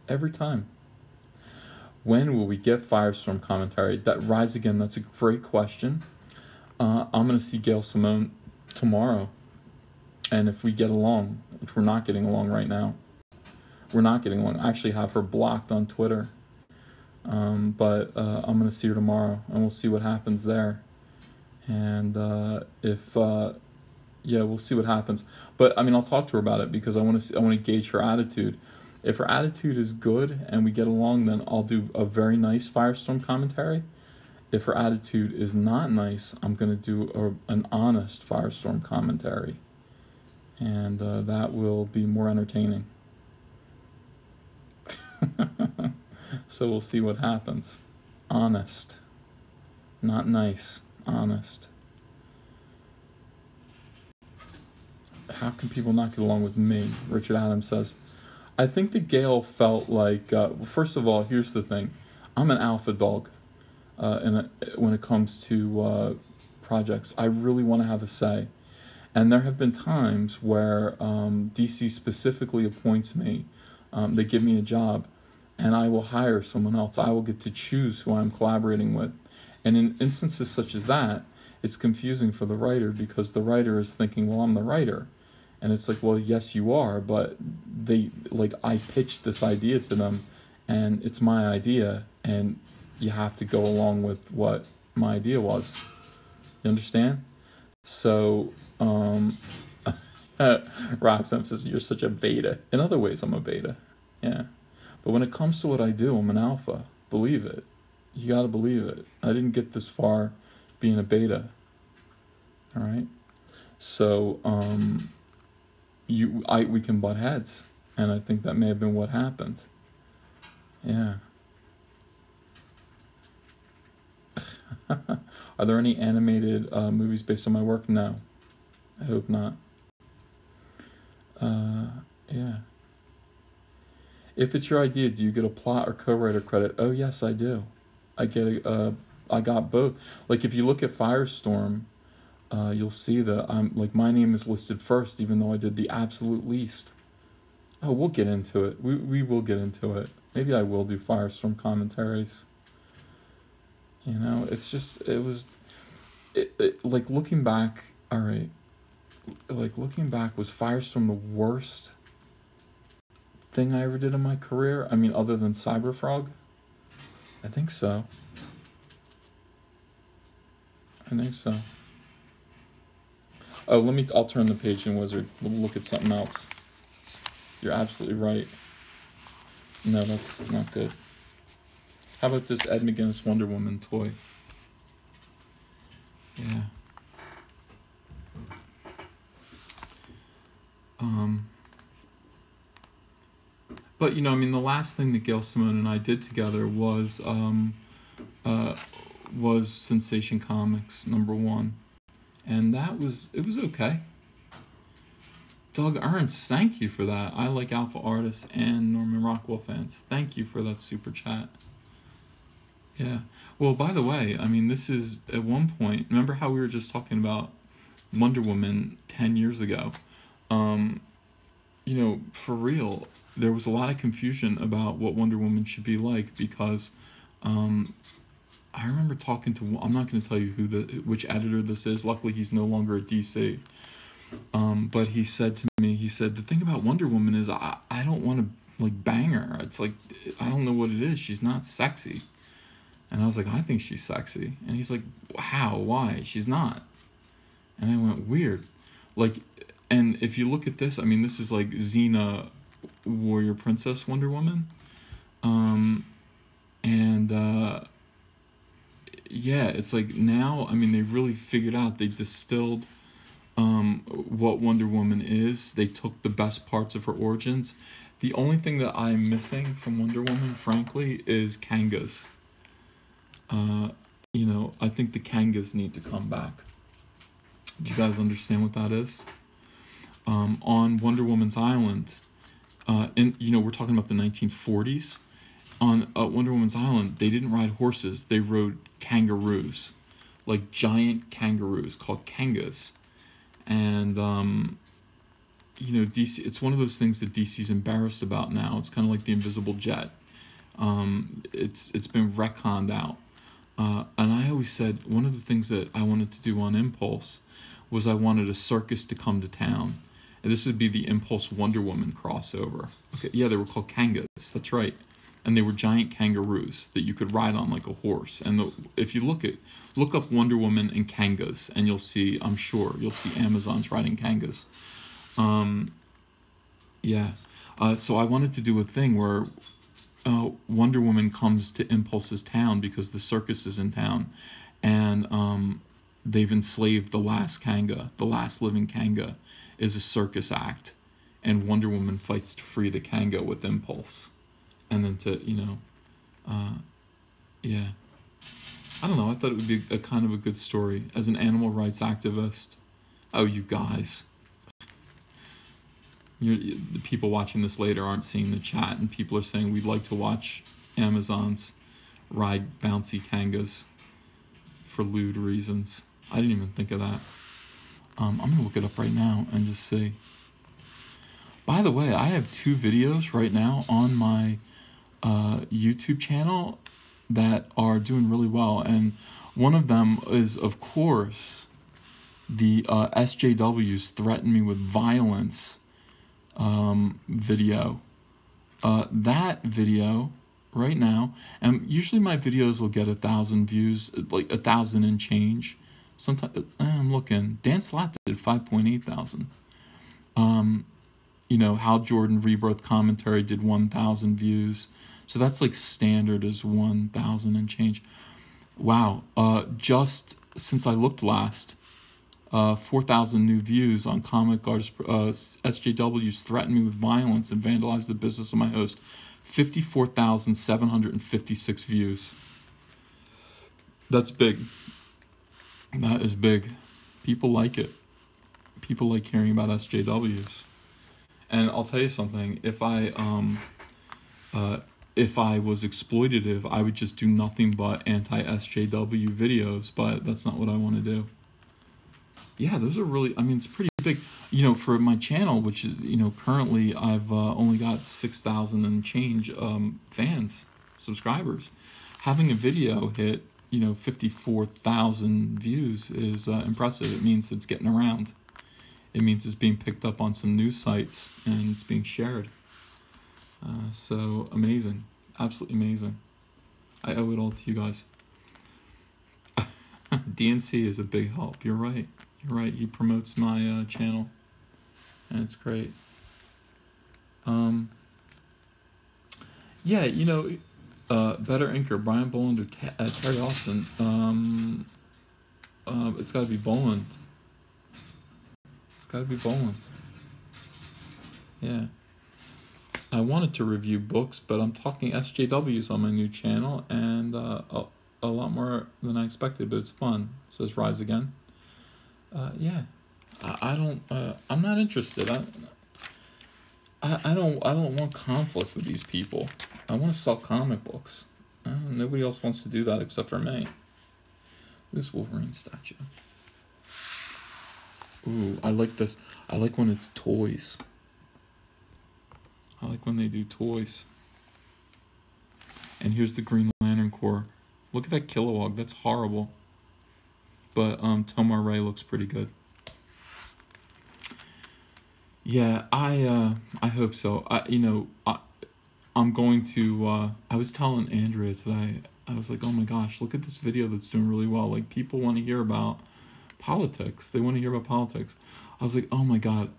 Every time. When will we get Firestorm commentary? That Rise Again, that's a great question. I'm going to see Gail Simone tomorrow. And if we get along, which we're not getting along right now, we're not getting along. I actually have her blocked on Twitter. But I'm going to see her tomorrow, and we'll see what happens there. And yeah, we'll see what happens. But I mean, I'll talk to her about it because I want to gauge her attitude. If her attitude is good and we get along, then I'll do a very nice Firestorm commentary. If her attitude is not nice, I'm going to do an honest Firestorm commentary. And that will be more entertaining. So we'll see what happens. Honest. Not nice. Honest. How can people not get along with me? Richard Adams says. I think that Gail felt like, first of all, here's the thing. I'm an alpha dog when it comes to projects. I really want to have a say. And there have been times where DC specifically appoints me. They give me a job, and I will hire someone else. I will get to choose who I'm collaborating with. And in instances such as that, it's confusing for the writer because the writer is thinking, well, I'm the writer. And it's like, well, yes, you are, but I pitched this idea to them, and it's my idea, and you have to go along with what my idea was. You understand? So, Roxanne says, you're such a beta. In other ways, I'm a beta. Yeah. But when it comes to what I do, I'm an alpha. Believe it. You gotta believe it. I didn't get this far being a beta. All right? So, we can butt heads. And I think that may have been what happened. Yeah. Are there any animated movies based on my work? No. I hope not. Yeah. If it's your idea, do you get a plot or co-writer credit? Oh, yes, I do. I got both. Like, if you look at Firestorm, you'll see that my name is listed first, even though I did the absolute least. Oh, we'll get into it. We will get into it. Maybe I will do Firestorm commentaries. You know, it's just, like, looking back, all right, like, looking back, was Firestorm the worst thing I ever did in my career? I mean, other than Cyberfrog? I think so. Oh, I'll turn the page in Wizard. We'll look at something else. You're absolutely right. No, that's not good. How about this Ed McGuinness Wonder Woman toy? Yeah. But, you know, I mean, the last thing that Gail Simone and I did together was Sensation Comics #1. And it was okay. Doug Ernst, thank you for that. I like Alpha Artists and Norman Rockwell fans. Thank you for that super chat. Yeah. Well, by the way, I mean, this is at one point, remember how we were just talking about Wonder Woman 10 years ago? Um, for real, there was a lot of confusion about what Wonder Woman should be like because um, I remember talking to, I'm not going to tell you which editor this is. Luckily, he's no longer at DC. But he said to me, he said, the thing about Wonder Woman is I don't want to like bang her. It's like, I don't know what it is. She's not sexy. And I was like, I think she's sexy. And he's like, how? Why? She's not. And I went, weird. Like, and if you look at this, I mean, this is like Xena, Warrior Princess Wonder Woman. And yeah, it's like now, I mean, they really figured out, they distilled what Wonder Woman is. They took the best parts of her origins. The only thing that I'm missing from Wonder Woman, frankly, is Kangas. I think the Kangas need to come back. Do you guys understand what that is? On Wonder Woman's Island, we're talking about the 1940s. On Wonder Woman's Island, they didn't ride horses. They rode kangaroos, like giant kangaroos called Kangas. And, DC, it's one of those things that DC's embarrassed about now. It's kind of like the invisible jet. It's been retconned out. And I always said one of the things that I wanted to do on Impulse was I wanted a circus to come to town. And this would be the Impulse Wonder Woman crossover. Okay, yeah, they were called Kangas. That's right. And they were giant kangaroos that you could ride on like a horse. And if you look up Wonder Woman and Kangas, and you'll see, I'm sure, you'll see Amazons riding Kangas. So I wanted to do a thing where Wonder Woman comes to Impulse's town because the circus is in town. And they've enslaved the last Kanga. The last living Kanga is a circus act. And Wonder Woman fights to free the Kanga with Impulse. And then I don't know, I thought it would be a kind of a good story. As an animal rights activist, oh, you guys. The people watching this later aren't seeing the chat, and people are saying we'd like to watch Amazons ride bouncy Kangas for lewd reasons. I didn't even think of that. I'm going to look it up right now and just see. By the way, I have 2 videos right now on my YouTube channel that are doing really well, and one of them is, of course, the SJWs threaten me with violence video. That video right now, and usually my videos will get 1,000 views, like 1,000 and change. Sometimes I'm looking. Dan Slap did 5.8 thousand. Hal Jordan Rebirth Commentary did 1,000 views. So that's like standard is 1,000 and change. Wow. Just since I looked last, 4,000 new views on comic artist SJWs threaten me with violence and vandalize the business of my host. 54,756 views. That's big. That is big. People like it. People like hearing about SJWs. And I'll tell you something, if I was exploitative, I would just do nothing but anti-SJW videos, but that's not what I want to do. Yeah, those are really, I mean, it's pretty big. For my channel, which is, currently I've only got 6,000 and change fans, subscribers. Having a video hit, 54,000 views is impressive. It means it's getting around. It means it's being picked up on some news sites and it's being shared. So amazing, absolutely amazing. I owe it all to you guys. DNC is a big help. You're right. You're right. He promotes my channel, and it's great. Better Inker, Brian Boland or Terry Austin. It's got to be Boland. It's got to be Boland. Yeah. I wanted to review books, but I'm talking SJWs on my new channel, and a lot more than I expected, but it's fun. It says Rise Again. I'm not interested. I don't want conflict with these people. I want to sell comic books. Nobody else wants to do that except for me. This Wolverine statue. Ooh, I like this. I like when it's toys. I like when they do toys. And here's the Green Lantern Corps. Look at that Kilowog. That's horrible. But Tomar Ray looks pretty good. Yeah, I hope so. I'm going to. I was telling Andrea today. I was like, oh my gosh, look at this video that's doing really well. Like, people want to hear about politics. They want to hear about politics. I was like, oh my god,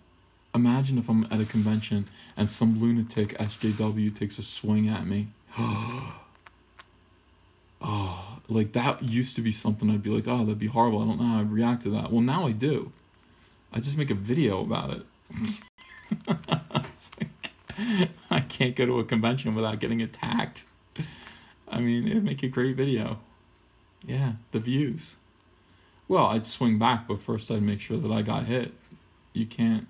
imagine if I'm at a convention and some lunatic SJW takes a swing at me. Oh, like that used to be something I'd be like, oh, that'd be horrible. I don't know how I'd react to that. Well, now I do. I just make a video about it. It's like, I can't go to a convention without getting attacked. I mean, it'd make a great video. Yeah, the views. Well, I'd swing back, but first I'd make sure that I got hit. You can't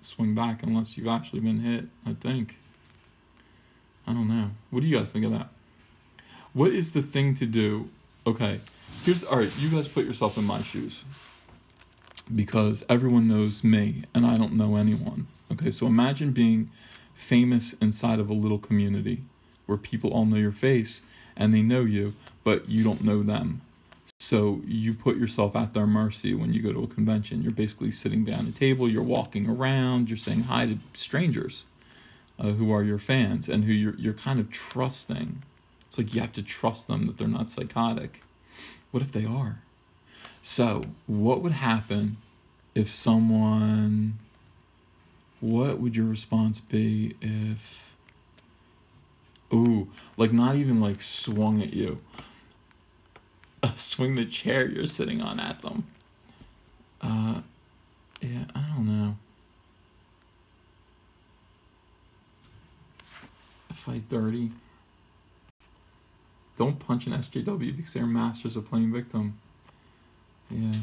swing back unless you've actually been hit, I think. I don't know. What do you guys think of that? What is the thing to do? Okay, alright, you guys put yourself in my shoes. Because everyone knows me, and I don't know anyone. Okay, so imagine being famous inside of a little community where people all know your face, and they know you, but you don't know them. So you put yourself at their mercy when you go to a convention. You're basically sitting behind a table, you're walking around, you're saying hi to strangers who are your fans and who you're kind of trusting. It's like you have to trust them that they're not psychotic. What if they are? So what would happen if someone... What would your response be if... Ooh, like not even like swung at you. Swing the chair you're sitting on at them. Yeah, I don't know. Fight dirty. Don't punch an SJW because they're masters of playing victim. Yeah.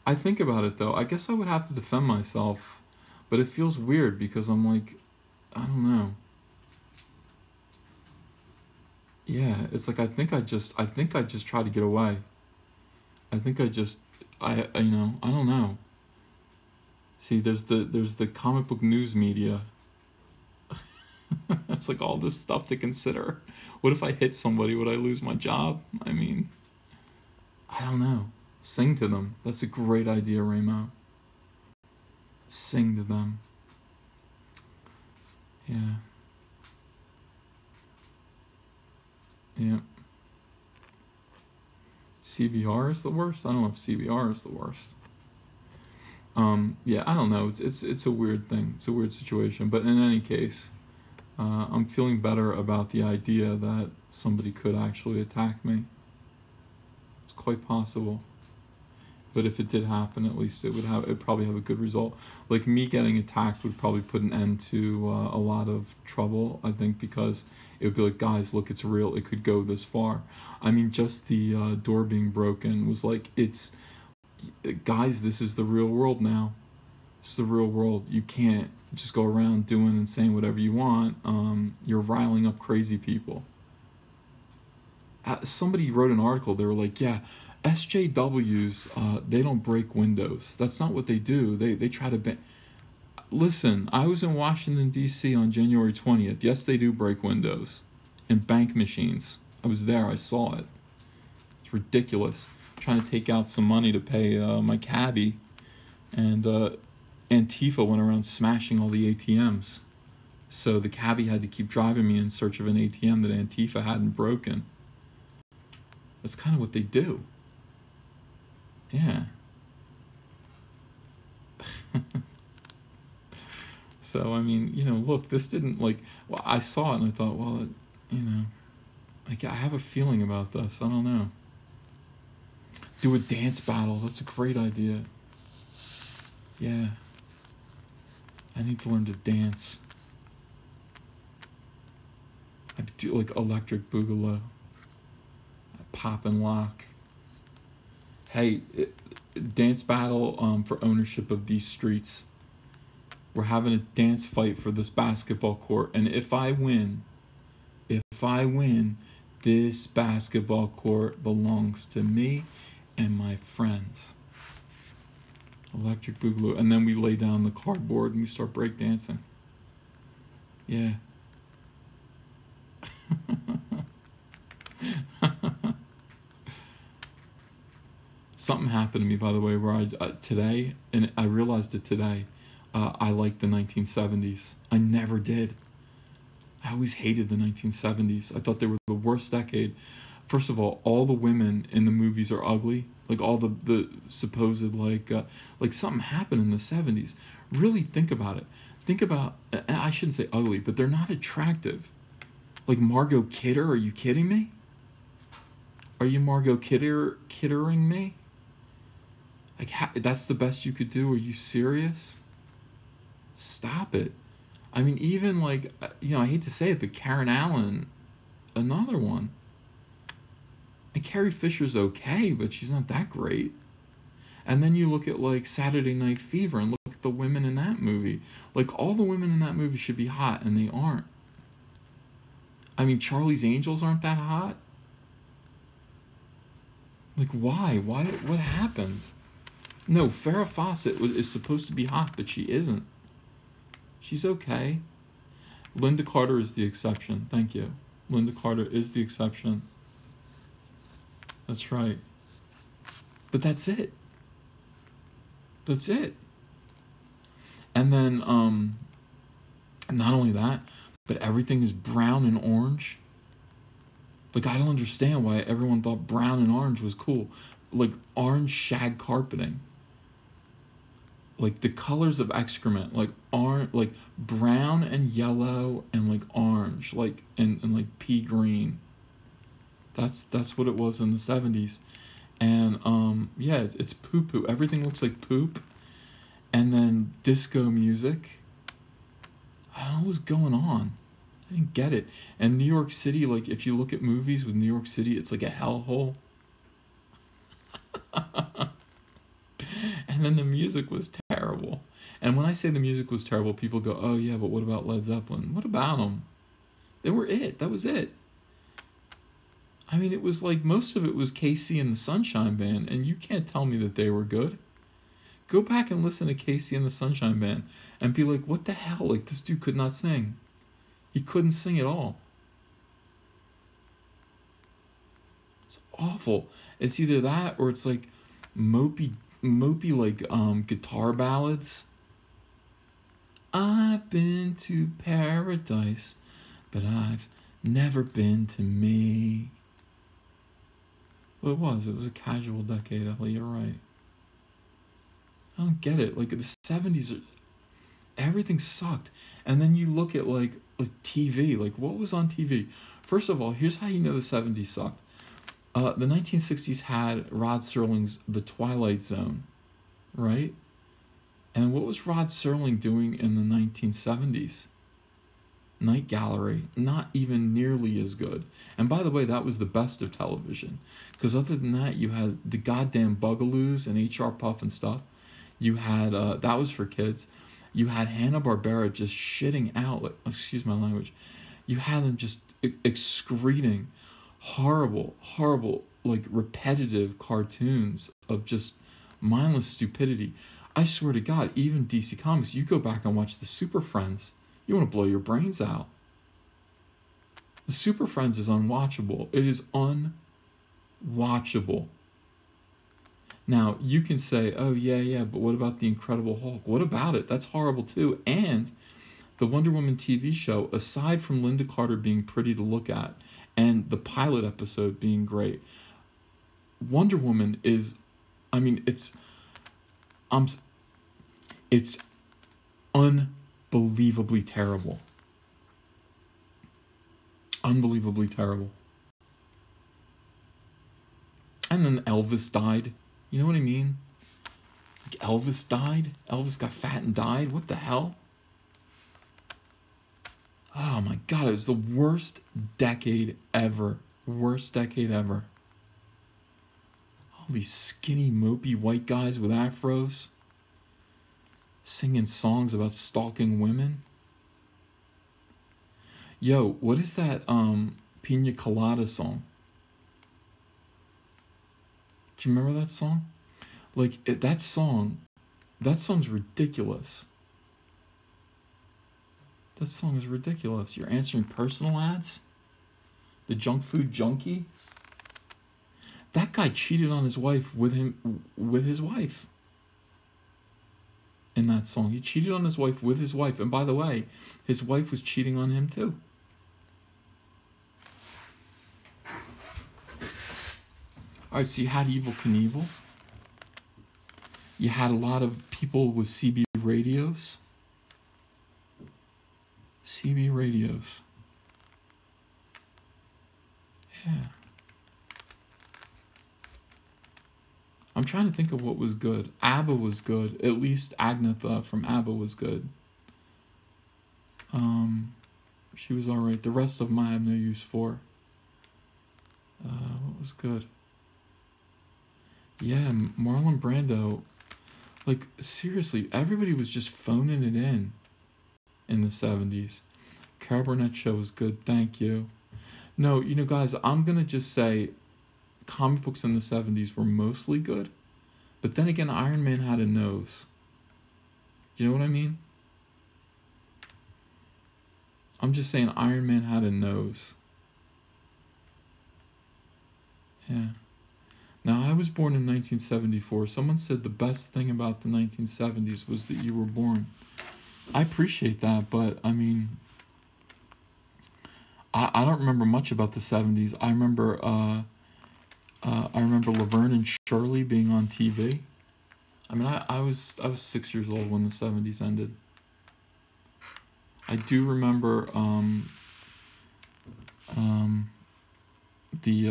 I think about it though. I guess I would have to defend myself, but it feels weird because I'm like, I don't know. Yeah, it's like I think I just try to get away. I think I don't know. See, there's the comic book news media. It's like all this stuff to consider. What if I hit somebody? Would I lose my job? I mean, I don't know. Sing to them. That's a great idea, Ramo. Sing to them. Yeah. Yeah. CBR is the worst? I don't know if CBR is the worst. Yeah, I don't know. It's a weird thing. It's a weird situation. But in any case, I'm feeling better about the idea that somebody could actually attack me. It's quite possible. But if it did happen, at least it'd probably have a good result. Like me getting attacked would probably put an end to a lot of trouble, I think, because it would be like, guys, look, it's real. It could go this far. I mean, just the door being broken was like, guys, this is the real world now. It's the real world. You can't just go around doing and saying whatever you want. You're riling up crazy people. Somebody wrote an article. They were like, yeah, SJWs, they don't break windows. That's not what they do. They try to... Listen, I was in Washington, D.C. on January 20th. Yes, they do break windows. And bank machines. I was there. I saw it. It's ridiculous. Trying to take out some money to pay my cabbie. And Antifa went around smashing all the ATMs. So the cabbie had to keep driving me in search of an ATM that Antifa hadn't broken. That's kind of what they do. Yeah. So, I mean, look, this didn't, well, I saw it and I thought, well, like, I have a feeling about this. I don't know. Do a dance battle. That's a great idea. Yeah. I need to learn to dance. I do, like, electric boogaloo. Pop and lock. Hey, dance battle for ownership of these streets. We're having a dance fight for this basketball court, and if I win, this basketball court belongs to me and my friends. Electric Boogaloo. And then we lay down the cardboard and we start breakdancing. Yeah. Something happened to me, by the way, where today, and I realized it today, I liked the 1970s. I never did. I always hated the 1970s. I thought they were the worst decade. First of all the women in the movies are ugly. Like all the supposed like something happened in the 70s. Really think about it. Think about, I shouldn't say ugly, but they're not attractive. Like Margot Kidder, are you kidding me? Are you Margot Kiddering me? Like that's the best you could do? Are you serious? Stop it. I mean, even like, I hate to say it, but Karen Allen, another one. And Carrie Fisher's okay, but she's not that great. And then you look at like Saturday Night Fever and look at the women in that movie. Like all the women in that movie should be hot, and they aren't. I mean, Charlie's Angels aren't that hot. Like why? What happened? No, Farrah Fawcett is supposed to be hot, but she isn't. She's okay. Linda Carter is the exception. Thank you. Linda Carter is the exception. That's right. But that's it. That's it. And then, not only that, but everything is brown and orange. Like, I don't understand why everyone thought brown and orange was cool. Like, orange shag carpeting. Like, the colors of excrement. Like, like brown and yellow and, like, orange. Like, and like, pea green. That's what it was in the 70s. And, yeah, it's poo-poo. Everything looks like poop. And then disco music. I don't know what's going on. I didn't get it. And New York City, like, if you look at movies with New York City, it's like a hellhole. And then the music was terrible. And when I say the music was terrible, people go, oh, yeah, but what about Led Zeppelin? What about them? They were it. That was it. I mean, it was like most of it was KC and the Sunshine Band, and you can't tell me that they were good. Go back and listen to KC and the Sunshine Band and be like, what the hell? Like, this dude could not sing. He couldn't sing at all. It's awful. It's either that or it's like mopey like guitar ballads. I've been to paradise, but I've never been to me. Well, it was a casual decade, Ellie, you're right. I don't get it. Like, the 70s, everything sucked. And then you look at, like TV. Like, what was on TV? First of all, here's how you know the 70s sucked. The 1960s had Rod Serling's The Twilight Zone, right? And what was Rod Serling doing in the 1970s? Night Gallery, not even nearly as good. And by the way, that was the best of television. Because other than that, you had the goddamn Bugaloos and H.R. Puff and stuff. You had, that was for kids. You had Hanna-Barbera just shitting out, like, excuse my language. You had them just excreting horrible, like, repetitive cartoons of just mindless stupidity. I swear to God, even DC Comics, you go back and watch the Super Friends, you want to blow your brains out. The Super Friends is unwatchable. It is unwatchable. Now, you can say, oh, yeah, but what about the Incredible Hulk? What about it? That's horrible, too. And the Wonder Woman TV show, aside from Linda Carter being pretty to look at and the pilot episode being great, Wonder Woman is, I mean, it's unbelievably terrible. Unbelievably terrible. And then Elvis died. You know what I mean? Like Elvis died? Elvis got fat and died? What the hell? Oh my God, it was the worst decade ever. Worst decade ever. All these skinny, mopey white guys with afros. Singing songs about stalking women. Yo, what is that Pina Colada song? Do you remember that song? Like that song's ridiculous. That song is ridiculous. You're answering personal ads? The junk food junkie? That guy cheated on his wife with his wife. In that song, he cheated on his wife with his wife, and by the way, his wife was cheating on him too. All right, so you had Evel Knievel. You had a lot of people with CB radios. CB radios. Yeah. I'm trying to think of what was good. ABBA was good. At least Agnetha from ABBA was good. She was alright. The rest of them I have no use for. What was good? Yeah, Marlon Brando. Like, seriously, everybody was just phoning it in the 70s. Carol Burnett show was good, thank you. No, guys, I'm going to just say comic books in the 70s were mostly good. But then again, Iron Man had a nose. You know what I mean? I'm just saying Iron Man had a nose. Yeah. Now, I was born in 1974. Someone said the best thing about the 1970s was that you were born. I appreciate that, but, I mean, I don't remember much about the 70s. I remember Laverne and Shirley being on TV. I mean, I was 6 years old when the 70s ended. I do remember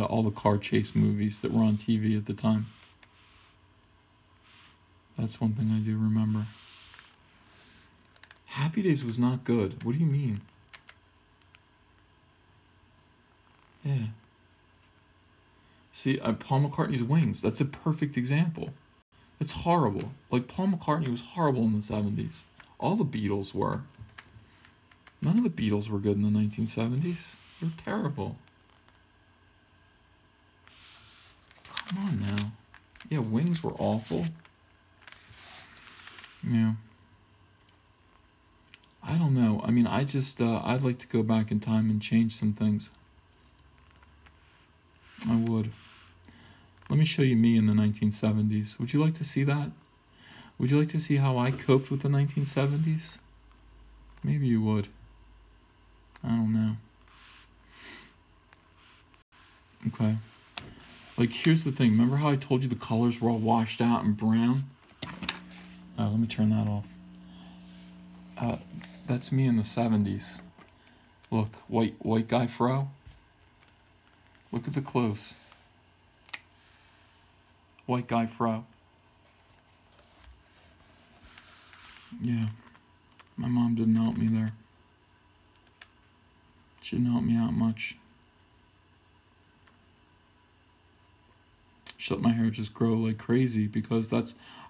all the car chase movies that were on TV at the time. That's one thing I do remember. Happy Days was not good. What do you mean? Yeah. See, Paul McCartney's Wings. That's a perfect example. It's horrible. Like, Paul McCartney was horrible in the 70s. All the Beatles were. None of the Beatles were good in the 1970s. They were terrible. Come on now. Yeah, Wings were awful. Yeah. I don't know. I mean, I'd like to go back in time and change some things. I would. Let me show you me in the 1970s. Would you like to see that? Would you like to see how I coped with the 1970s? Maybe you would. I don't know. Okay. Like, here's the thing. Remember how I told you the colors were all washed out and brown? Let me turn that off. That's me in the 70s. Look, white guy fro. Look at the clothes. White guy fro. Yeah. My mom didn't help me there. She didn't help me out much. She let my hair just grow like crazy because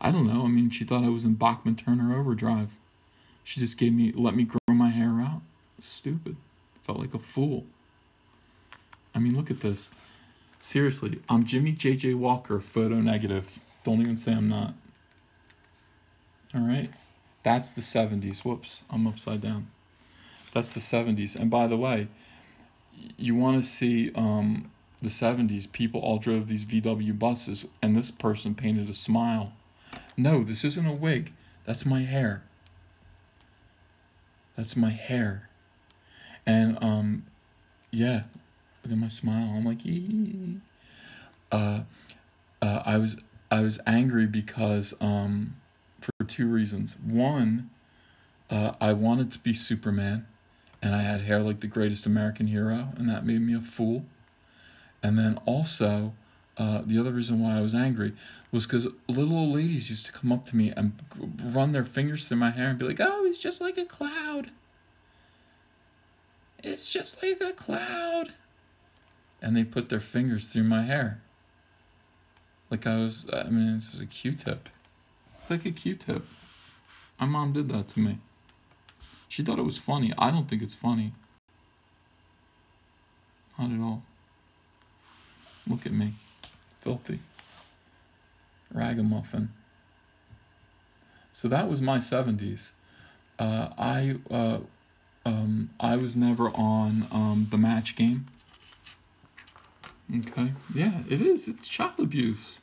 I don't know, I mean, she thought I was in Bachman-Turner Overdrive. She just let me grow my hair out. Stupid. Felt like a fool. I mean, look at this. Seriously, I'm Jimmy J.J. Walker, photo negative. Don't even say I'm not. All right? That's the 70s. Whoops, I'm upside down. That's the 70s. And by the way, you want to see the 70s, people all drove these VW buses, and this person painted a smile. No, this isn't a wig. That's my hair. That's my hair. And, yeah, look at my smile. I'm like, ee. I was angry because, for two reasons. One, I wanted to be Superman, and I had hair like the greatest American hero, and that made me a fool. And then also, the other reason why I was angry was because little old ladies used to come up to me and run their fingers through my hair and be like, "Oh, he's just like a cloud. It's just like a cloud." And they put their fingers through my hair. Like it's a Q-tip. It's like a Q-tip. My mom did that to me. She thought it was funny. I don't think it's funny. Not at all. Look at me. Filthy. Ragamuffin. So that was my 70s. I was never on the Match Game. Okay. Yeah, it is. It's child abuse.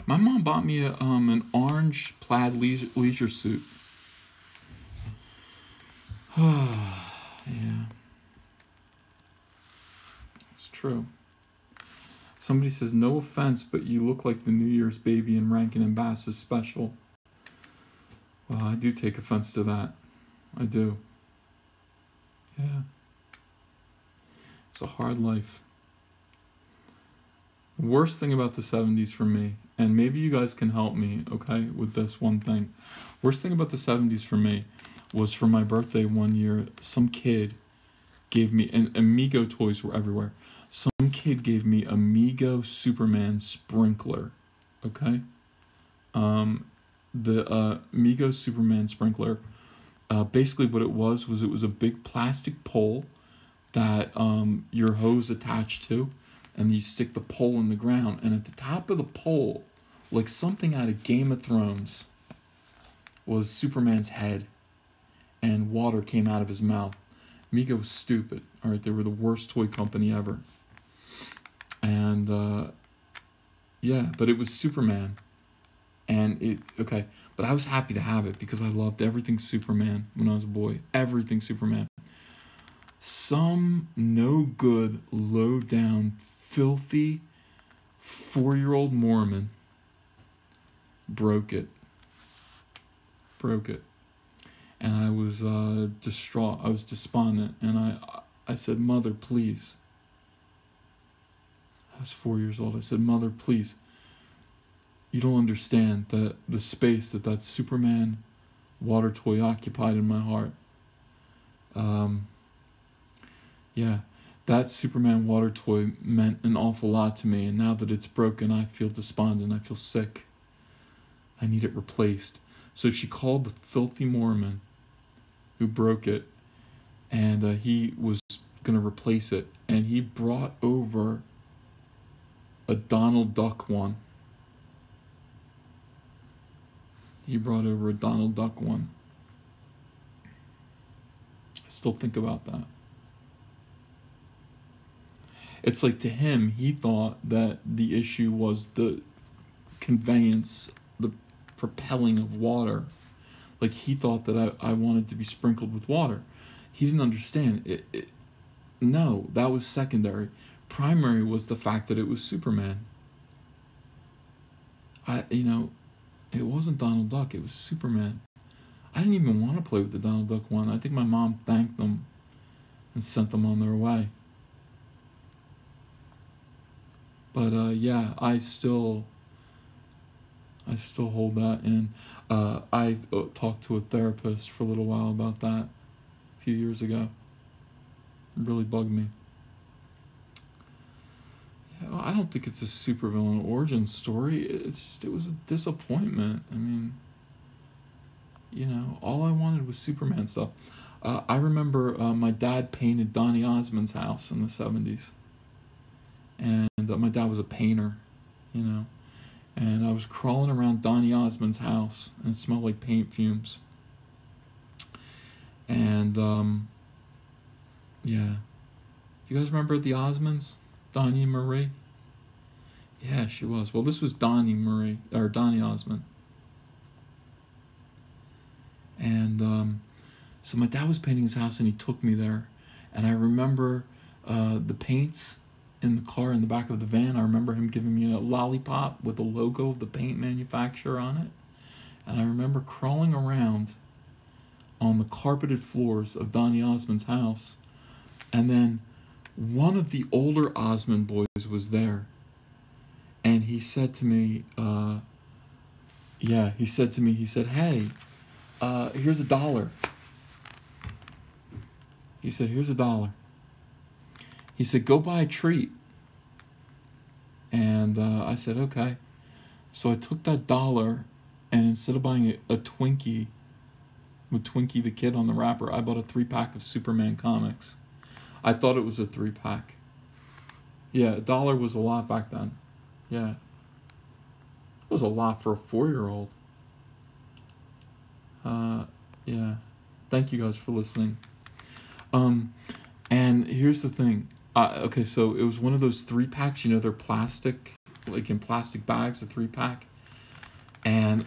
My mom bought me an orange plaid leisure suit. Yeah. It's true. Somebody says, no offense, but you look like the New Year's baby in Rankin and Bass's special. Well, I do take offense to that. I do. Yeah. It's a hard life. The worst thing about the 70s for me, and maybe you guys can help me, okay, with this one thing. Worst thing about the 70s for me was for my birthday one year, some kid gave me, and Amigo toys were everywhere. Some kid gave me Amigo Superman sprinkler, okay? The Amigo Superman sprinkler, basically what it was a big plastic pole that your hose attached to, and you stick the pole in the ground, and at the top of the pole, like something out of Game of Thrones, was Superman's head, and water came out of his mouth. Amiga was stupid. All right, they were the worst toy company ever. And yeah, but it was Superman, and okay. But I was happy to have it because I loved everything Superman when I was a boy. Everything Superman. Some no good, low down, filthy 4-year-old Mormon broke it. And I was distraught. I was despondent. And I said, Mother, please. I was 4 years old. I said, Mother, please. You don't understand the space that Superman water toy occupied in my heart. Yeah, that Superman water toy meant an awful lot to me. And now that it's broken, I feel despondent. I feel sick. I need it replaced. So she called the filthy Mormon who broke it, and he was going to replace it, and he brought over a Donald Duck one. I still think about that. It's like, to him, he thought that the issue was the conveyance, the propelling of water. Like, he thought that I wanted to be sprinkled with water. He didn't understand. No, that was secondary. Primary was the fact that it was Superman. It wasn't Donald Duck, it was Superman. I didn't even want to play with the Donald Duck one. I think my mom thanked them and sent them on their way. But yeah, I still hold that in. I talked to a therapist for a little while about that a few years ago. It really bugged me. Yeah, well, I don't think it's a supervillain origin story. It's just, it was a disappointment. I mean, all I wanted was Superman stuff. I remember my dad painted Donny Osmond's house in the 70s. And my dad was a painter, and I was crawling around Donny Osmond's house, and it smelled like paint fumes. And yeah, you guys remember the Osmonds, Donny and Marie? Yeah, she was. Well, this was Donny Osmond. And so my dad was painting his house, and he took me there, and I remember the paints in the car in the back of the van. I remember him giving me a lollipop with the logo of the paint manufacturer on it. And I remember crawling around on the carpeted floors of Donny Osmond's house. And then one of the older Osmond boys was there. And he said to me, he said, hey, here's $1. He said, here's $1. He said, go buy a treat. And I said, okay. So I took that $1, and instead of buying a Twinkie, with Twinkie the Kid on the wrapper. I bought a 3-pack of Superman comics. I thought it was a 3-pack. Yeah, $1 was a lot back then. Yeah. It was a lot for a 4-year-old. Yeah. Thank you guys for listening. And here's the thing. Okay, so it was one of those 3-packs, you know, they're plastic, like in plastic bags, a 3-pack. And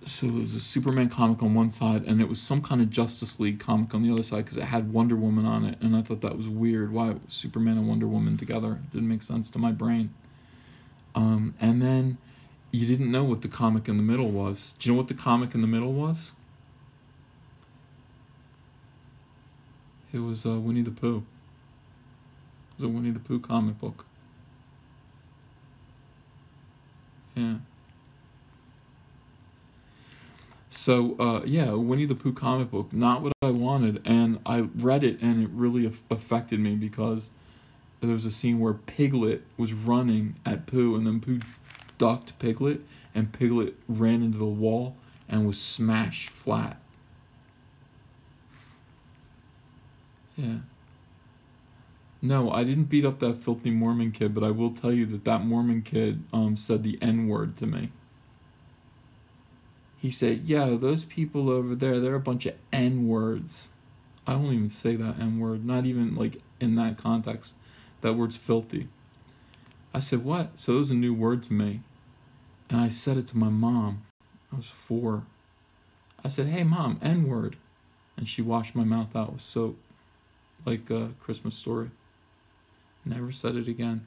so it was a Superman comic on one side, and it was some kind of Justice League comic on the other side, because it had Wonder Woman on it, and I thought that was weird. Why was Superman and Wonder Woman together? It didn't make sense to my brain. And then you didn't know what the comic in the middle was. Do you know what the comic in the middle was? It was Winnie the Pooh. It was a Winnie the Pooh comic book. Yeah. So, yeah, a Winnie the Pooh comic book, not what I wanted, and I read it, and it really affected me, because there was a scene where Piglet was running at Pooh, and then Pooh ducked Piglet, and Piglet ran into the wall and was smashed flat. Yeah. No, I didn't beat up that filthy Mormon kid, but I will tell you that that Mormon kid said the N-word to me. He said, yeah, those people over there, they're a bunch of N-words. I don't even say that N-word, not even like in that context. That word's filthy. I said, what? So it was a new word to me. And I said it to my mom. I was 4. I said, hey, Mom, N-word. And she washed my mouth out with soap, like a Christmas Story. Never said it again.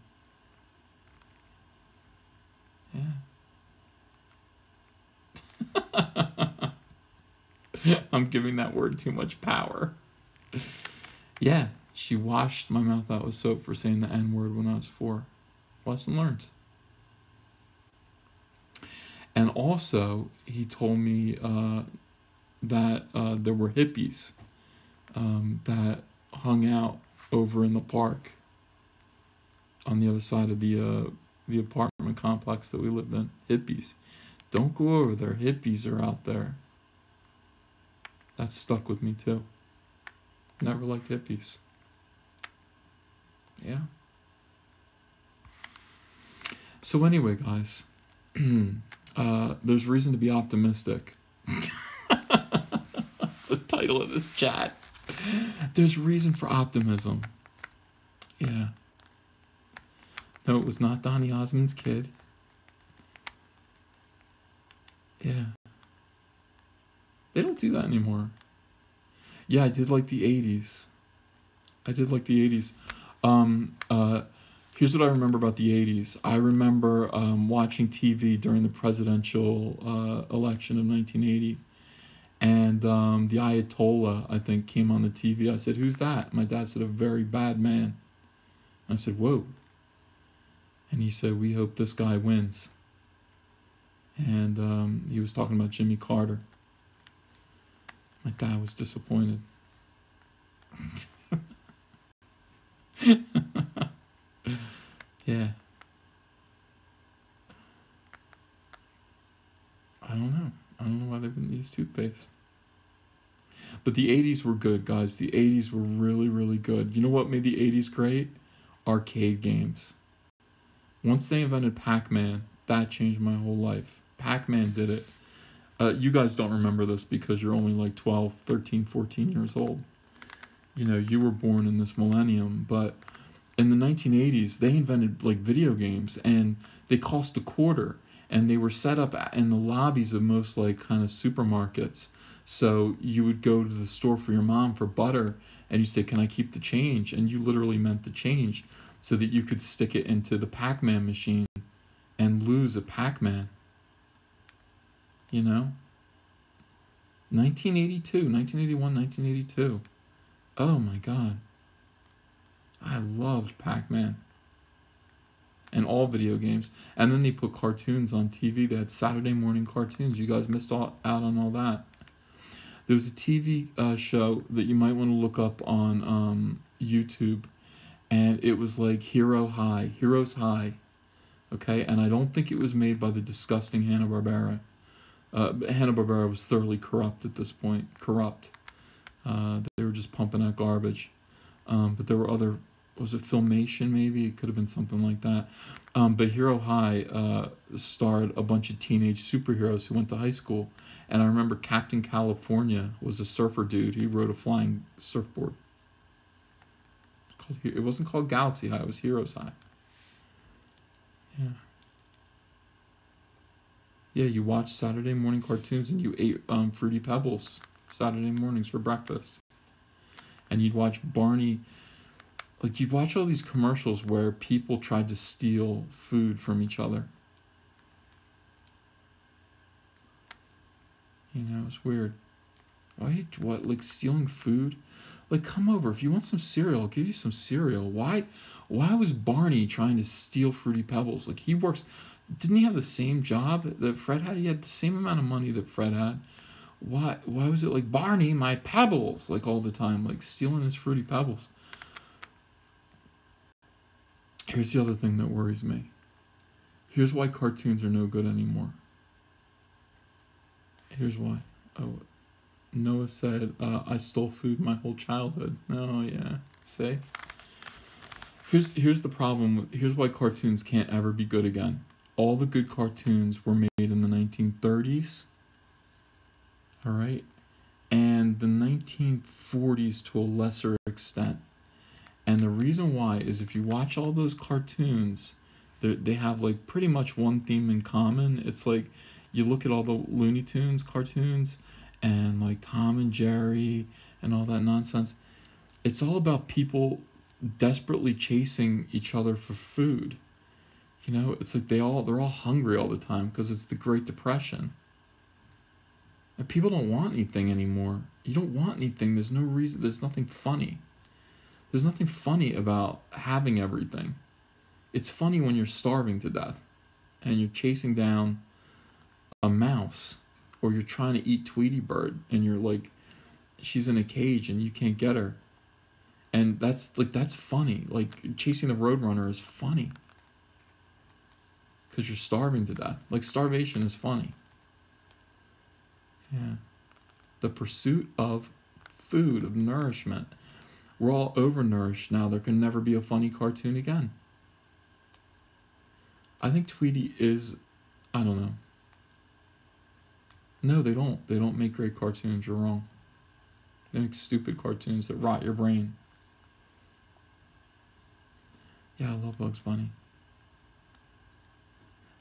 Yeah. I'm giving that word too much power. Yeah, she washed my mouth out with soap for saying the N-word when I was 4. Lesson learned. And also, he told me that there were hippies that hung out over in the park on the other side of the apartment complex that we lived in. Hippies. Don't go over there. Hippies are out there. That stuck with me too. Never liked hippies. Yeah. So anyway, guys, there's reason to be optimistic. That's the title of this chat. There's reason for optimism. Yeah. No, it was not Donny Osmond's kid. Yeah. They don't do that anymore. Yeah, I did like the 80s. Here's what I remember about the 80s. I remember watching TV during the presidential election of 1980. And the Ayatollah, I think, came on the TV. I said, who's that? My dad said, a very bad man. I said, whoa. And he said, we hope this guy wins. And he was talking about Jimmy Carter. My dad was disappointed. Yeah. I don't know why they wouldn't use toothpaste. But the 80s were good, guys. The 80s were really, really good. You know what made the 80s great? Arcade games. Once they invented Pac-Man, that changed my whole life. Pac-Man did it. You guys don't remember this because you're only like 12, 13, 14 years old. You know, you were born in this millennium, but in the 1980s, they invented like video games, and they cost $0.25, and they were set up in the lobbies of most like kind of supermarkets. So you would go to the store for your mom for butter, and you say, can I keep the change? And you literally meant the change so that you could stick it into the Pac-Man machine and lose a Pac-Man. You know? 1981, 1982. Oh my God. I loved Pac-Man. And all video games. And then they put cartoons on TV. They had Saturday morning cartoons. You guys missed out on all that. There was a TV show that you might want to look up on YouTube. And it was like Heroes High. Okay? And I don't think it was made by the disgusting Hanna-Barbera. Hanna-Barbera was thoroughly corrupt at this point. Corrupt. They were just pumping out garbage. But there were other, was it Filmation maybe? It could have been something like that. But Hero High starred a bunch of teenage superheroes who went to high school. And I remember Captain California was a surfer dude. He rode a flying surfboard. It wasn't called Galaxy High, it was Heroes High. Yeah. Yeah, you watched Saturday morning cartoons and you ate Fruity Pebbles Saturday mornings for breakfast. And you'd watch Barney, like you'd watch all these commercials where people tried to steal food from each other. You know, it's weird. Why, what, like stealing food? Like, come over. If you want some cereal, I'll give you some cereal. Why was Barney trying to steal Fruity Pebbles? Like, he works, didn't he have the same job that Fred had? He had the same amount of money that Fred had. Why was it like, Barney, my Pebbles, like all the time, like stealing his Fruity Pebbles? Here's the other thing that worries me. Here's why cartoons are no good anymore. Here's why. Oh, Noah said, I stole food my whole childhood. Oh, yeah. See? Here's the problem. Here's why cartoons can't ever be good again. All the good cartoons were made in the 1930s. All right? And the 1940s to a lesser extent. And the reason why is if you watch all those cartoons, they have like pretty much one theme in common. It's like you look at all the Looney Tunes cartoons and like Tom and Jerry and all that nonsense. It's all about people desperately chasing each other for food. You know, it's like they're all hungry all the time because it's the Great Depression. And people don't want anything anymore. You don't want anything. There's no reason. There's nothing funny. There's nothing funny about having everything. It's funny when you're starving to death and you're chasing down a mouse, or you're trying to eat Tweety Bird and you're like, she's in a cage and you can't get her. And that's funny. Like chasing the Roadrunner is funny because you're starving to death. Like starvation is funny. Yeah. The pursuit of food, of nourishment. We're all overnourished now. There can never be a funny cartoon again. I think Tweety is, I don't know. No, they don't. They don't make great cartoons. You're wrong. They make stupid cartoons that rot your brain. Yeah, I love Bugs Bunny.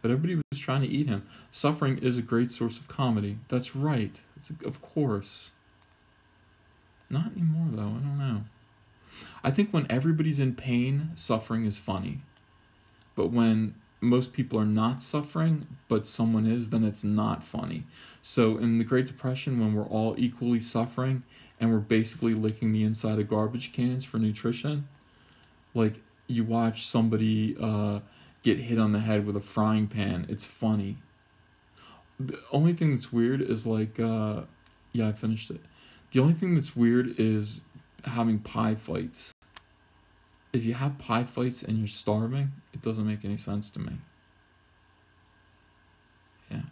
But everybody was trying to eat him. Suffering is a great source of comedy. That's right. Of course. Not anymore, though. I don't know. I think when everybody's in pain, suffering is funny. But when most people are not suffering, but someone is, then it's not funny. So in the Great Depression, when we're all equally suffering and we're basically licking the inside of garbage cans for nutrition, like you watch somebody get hit on the head with a frying pan, it's funny. The only thing that's weird is like, yeah, I finished it. The only thing that's weird is having pie fights. If you have pie fights and you're starving, it doesn't make any sense to me. Yeah.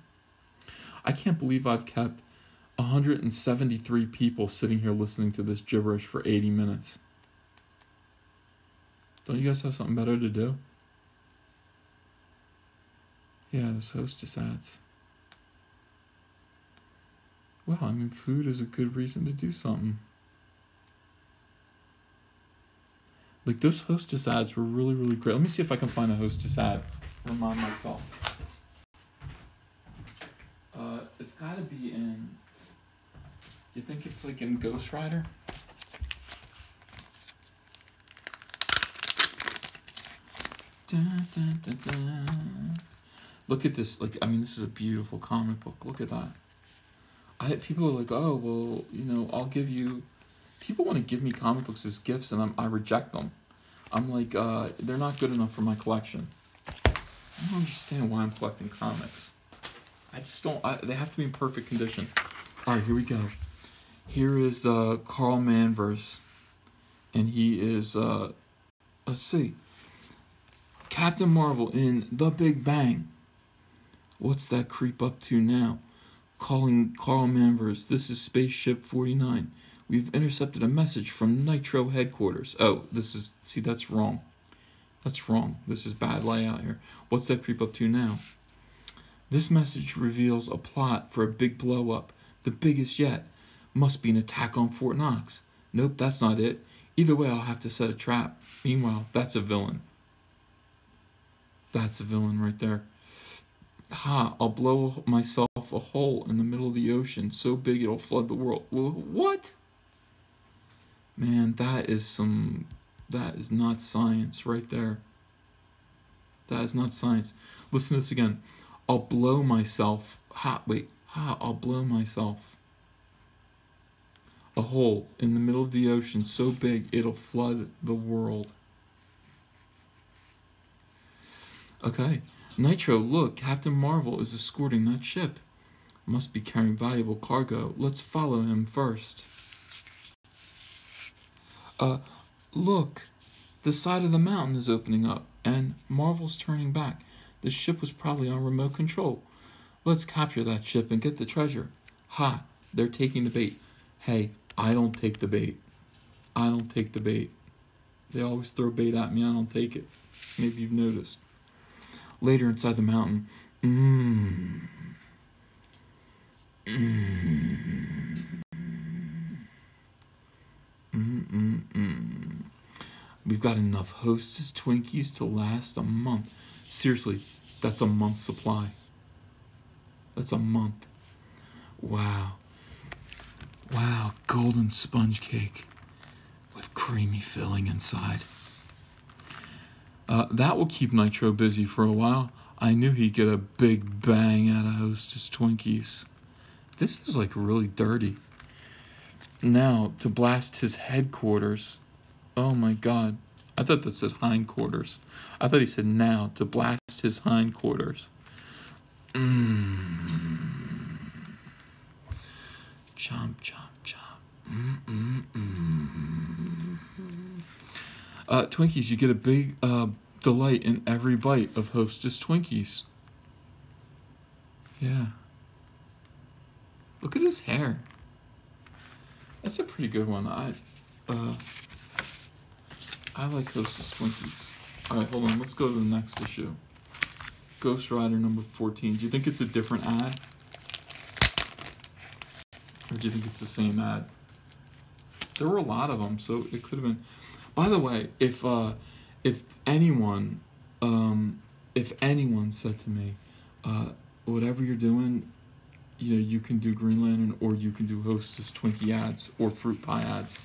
I can't believe I've kept 173 people sitting here listening to this gibberish for 80 minutes. Don't you guys have something better to do? Yeah, there's hostess ads. Well, I mean, food is a good reason to do something. Like, those hostess ads were really, really great. Let me see if I can find a hostess ad. Remind myself. It's gotta be in... You think it's like in Ghost Rider? Dun, dun, dun, dun. Look at this. Like, I mean, this is a beautiful comic book. Look at that. People are like, oh, well, you know, I'll give you... People want to give me comic books as gifts, and I reject them. I'm like, they're not good enough for my collection. I don't understand why I'm collecting comics. I just don't... they have to be in perfect condition. All right, here we go. Here is Carl Manverse. And he is... let's see. Captain Marvel in The Big Bang. What's that creep up to now? Calling Carl Manvers, this is Spaceship 49. We've intercepted a message from Nitro headquarters. Oh, see, that's wrong. That's wrong. This is bad layout here. What's that creep up to now? This message reveals a plot for a big blow-up, the biggest yet. Must be an attack on Fort Knox. Nope, that's not it. Either way, I'll have to set a trap. Meanwhile, that's a villain. That's a villain right there. Ha, I'll blow myself a hole in the middle of the ocean so big it'll flood the world. What? Man, that is not science right there. That is not science. Listen to this again. I'll blow myself. I'll blow myself a hole in the middle of the ocean so big it'll flood the world. Okay. Nitro, look, Captain Marvel is escorting that ship. Must be carrying valuable cargo. Let's follow him first. Look, the side of the mountain is opening up, and Marvel's turning back. The ship was probably on remote control. Let's capture that ship and get the treasure. Ha, they're taking the bait. Hey, I don't take the bait. I don't take the bait. They always throw bait at me, I don't take it. Maybe you've noticed. Later inside the mountain, we've got enough Hostess Twinkies to last a month. Seriously, that's a month's supply. That's a month. Wow. Wow, golden sponge cake with creamy filling inside. That will keep Nitro busy for a while. I knew he'd get a big bang out of Hostess Twinkies. This is like really dirty. Now, to blast his headquarters. Oh my god. I thought that said hindquarters. I thought he said now, to blast his hindquarters. Chomp, chomp, chomp. Twinkies, you get a big delight in every bite of Hostess Twinkies. Yeah. Look at his hair. That's a pretty good one. I like Hostess Twinkies. Alright, hold on. Let's go to the next issue. Ghost Rider number 14. Do you think it's a different ad? Or do you think it's the same ad? There were a lot of them, so it could have been. By the way, if anyone said to me, whatever you're doing, you can do Green Lantern or you can do Hostess Twinkie ads or fruit pie ads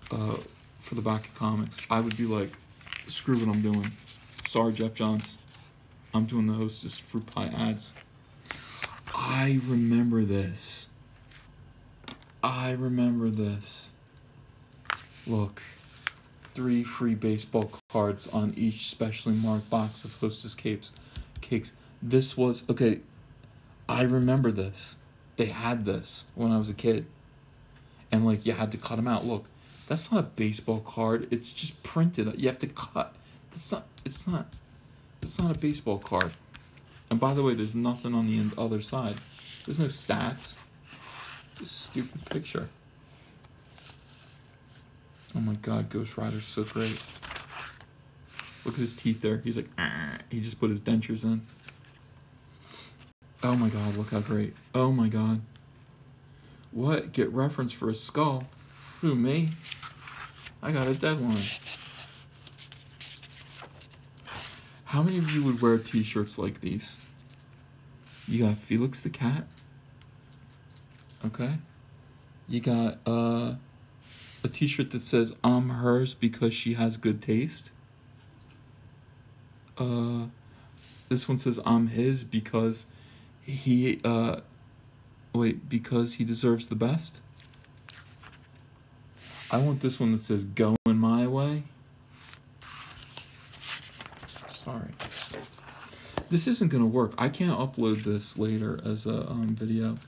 for the back of comics, I would be like, screw what I'm doing. Sorry, Jeff Johns. I'm doing the Hostess fruit pie ads. I remember this. Look, 3 free baseball cards on each specially marked box of Hostess cakes. This was, okay, I remember this. They had this when I was a kid. And like, you had to cut them out. Look, that's not a baseball card. It's just printed. You have to cut. It's not a baseball card. And by the way, there's nothing on the other side. There's no stats. It's a stupid picture. Oh my god, Ghost Rider's so great. Look at his teeth there. He's like, he just put his dentures in. Oh my god, look how great. Oh my god. What? Get reference for a skull? Who, me? I got a deadline. How many of you would wear t-shirts like these? You got Felix the Cat. Okay. You got a t-shirt that says I'm hers because she has good taste. This one says I'm his because because he deserves the best. I want this one that says going my way. Sorry. This isn't gonna work. I can't upload this later as a video.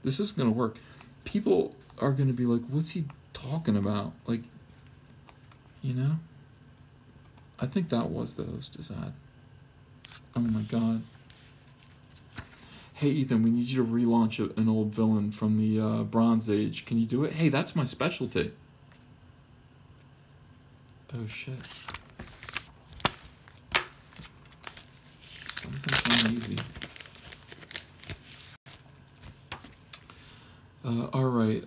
This isn't gonna work. People are gonna be like, what's he talking about? Like, I think that was the Hostess ad. Oh my god. Hey, Ethan, we need you to relaunch an old villain from the Bronze Age. Can you do it? Hey, that's my specialty. Oh, shit. Something's not easy. Alright,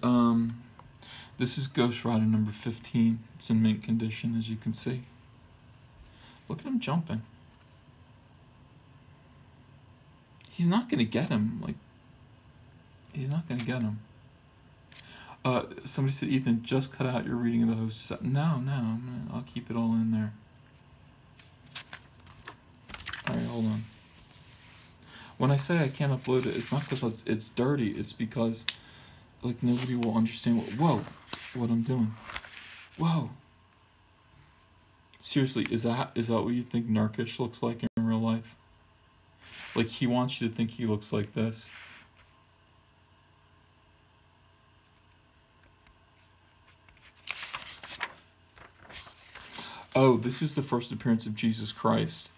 this is Ghost Rider number 15. It's in mint condition, as you can see. Look at him jumping. He's not gonna get him, like, he's not gonna get him. Somebody said, Ethan, just cut out your reading of the host. No, I'll keep it all in there. Alright, hold on. When I say I can't upload it, it's not because it's dirty, it's because, like, nobody will understand what I'm doing. Whoa. Seriously, is that what you think Narkish looks like in real life? Like, he wants you to think he looks like this. Oh, this is the first appearance of Jesus Christ.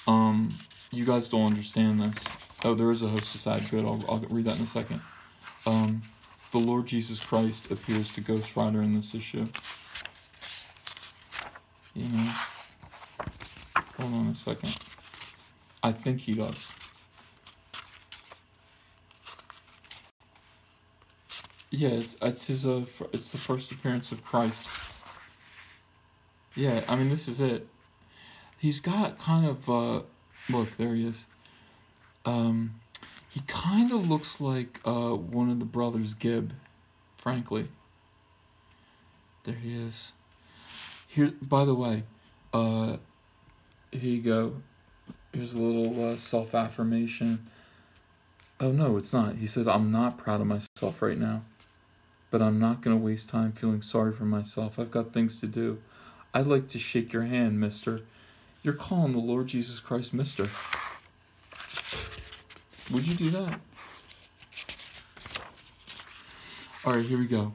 You guys don't understand this. Oh, there is a host aside. Good, I'll read that in a second. The Lord Jesus Christ appears to Ghost Rider in this issue. You know. Hold on a second. I think he does. Yeah, it's the first appearance of Christ. Yeah, I mean, this is it. He's got kind of look, there he is. He kind of looks like one of the brothers Gibb, frankly. There he is. Here, by the way, here you go. Here's a little self-affirmation. Oh, no, it's not. He said, I'm not proud of myself right now, but I'm not going to waste time feeling sorry for myself. I've got things to do. I'd like to shake your hand, mister. You're calling the Lord Jesus Christ mister. Would you do that? Alright, here we go.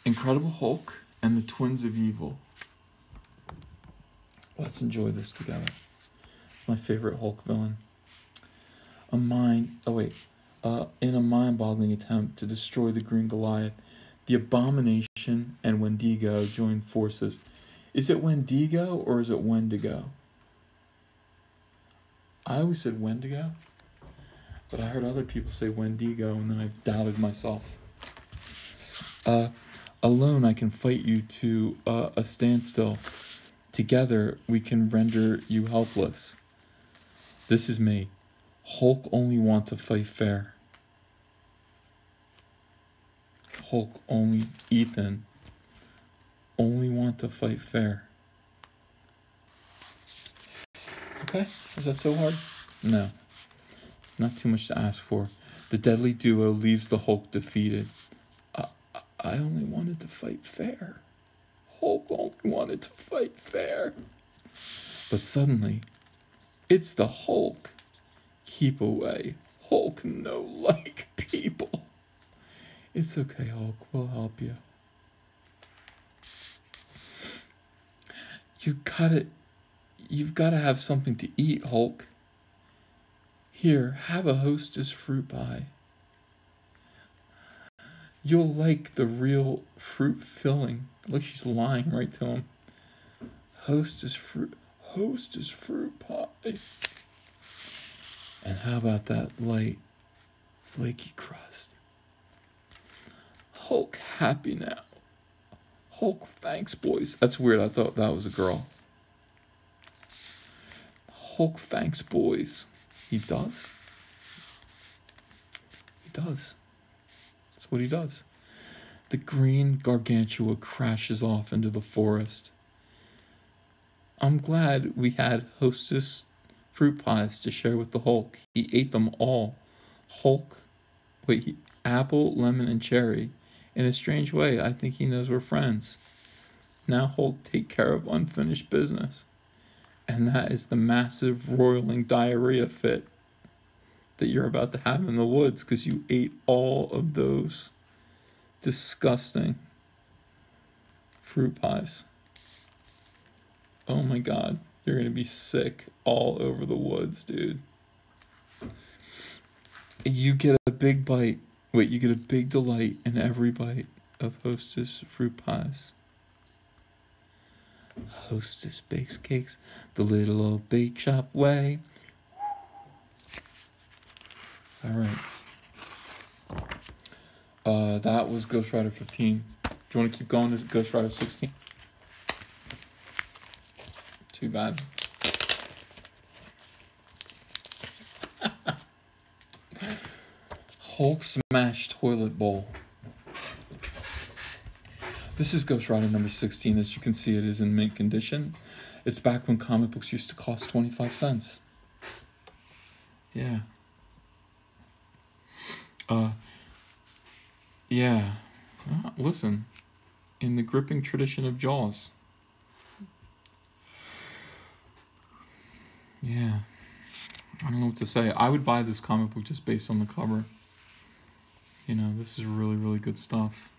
Incredible Hulk and the Twins of Evil. Let's enjoy this together. My favorite Hulk villain. In a mind-boggling attempt to destroy the Green Goliath, the Abomination and Wendigo join forces. Is it Wendigo or is it Wendigo? I always said Wendigo, but I heard other people say Wendigo, and then I doubted myself. Alone I can fight you to a standstill. Together we can render you helpless. This is me. Hulk only want to fight fair. Hulk only, Ethan, only want to fight fair. Okay, is that so hard? No, not too much to ask for. The deadly duo leaves the Hulk defeated. I only wanted to fight fair. Hulk only wanted to fight fair. But suddenly, it's the Hulk. Keep away. Hulk no like people. It's okay, Hulk. We'll help you. You've got to have something to eat, Hulk. Here, have a Hostess fruit pie. You'll like the real fruit filling. Look, she's lying right to him. Hostess fruit pie. And how about that light, flaky crust? Hulk happy now. Hulk thanks, boys. That's weird. I thought that was a girl. Hulk thanks, boys. He does. He does. That's what he does. The green gargantua crashes off into the forest. I'm glad we had Hostess fruit pies to share with the Hulk. He ate them all. Apple, lemon, and cherry. In a strange way, I think he knows we're friends. Now Hulk, take care of unfinished business. And that is the massive roiling diarrhea fit that you're about to have in the woods because you ate all of those disgusting fruit pies. Oh my God, you're going to be sick all over the woods, dude. You get a big bite. Wait, you get a big delight in every bite of Hostess fruit pies. Hostess bakes cakes the little old bake shop way. All right. That was Ghost Rider 15. Do you want to keep going to Ghost Rider 16? Too bad. Hulk Smash Toilet Bowl. This is Ghost Rider number 16. As you can see, it is in mint condition. It's back when comic books used to cost 25 cents. Yeah. Yeah. Listen, in the gripping tradition of Jaws. Yeah. I don't know what to say. I would buy this comic book just based on the cover. You know, this is really, really good stuff.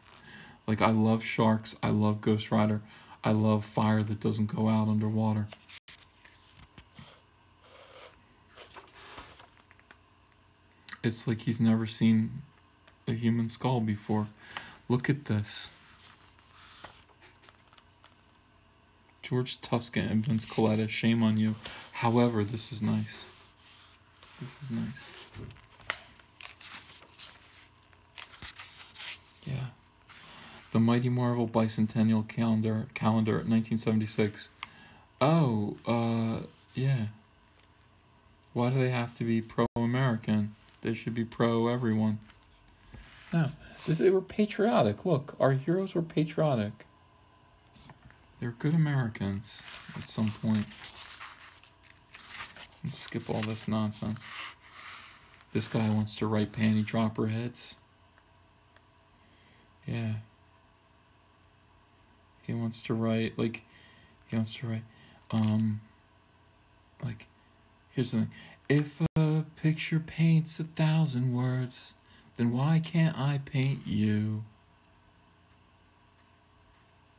Like, I love sharks. I love Ghost Rider. I love fire that doesn't go out underwater. It's like he's never seen a human skull before. Look at this. George Tuscan and Vince Coletta, shame on you. However, this is nice. This is nice. Yeah. The Mighty Marvel Bicentennial Calendar 1976. Oh, yeah. Why do they have to be pro-American? They should be pro-everyone. No, they were patriotic. Look, our heroes were patriotic. They're good Americans at some point. Let's skip all this nonsense. This guy wants to write panty dropper heads. Yeah. He wants to write, like, here's the thing. If a picture paints 1,000 words, then why can't I paint you?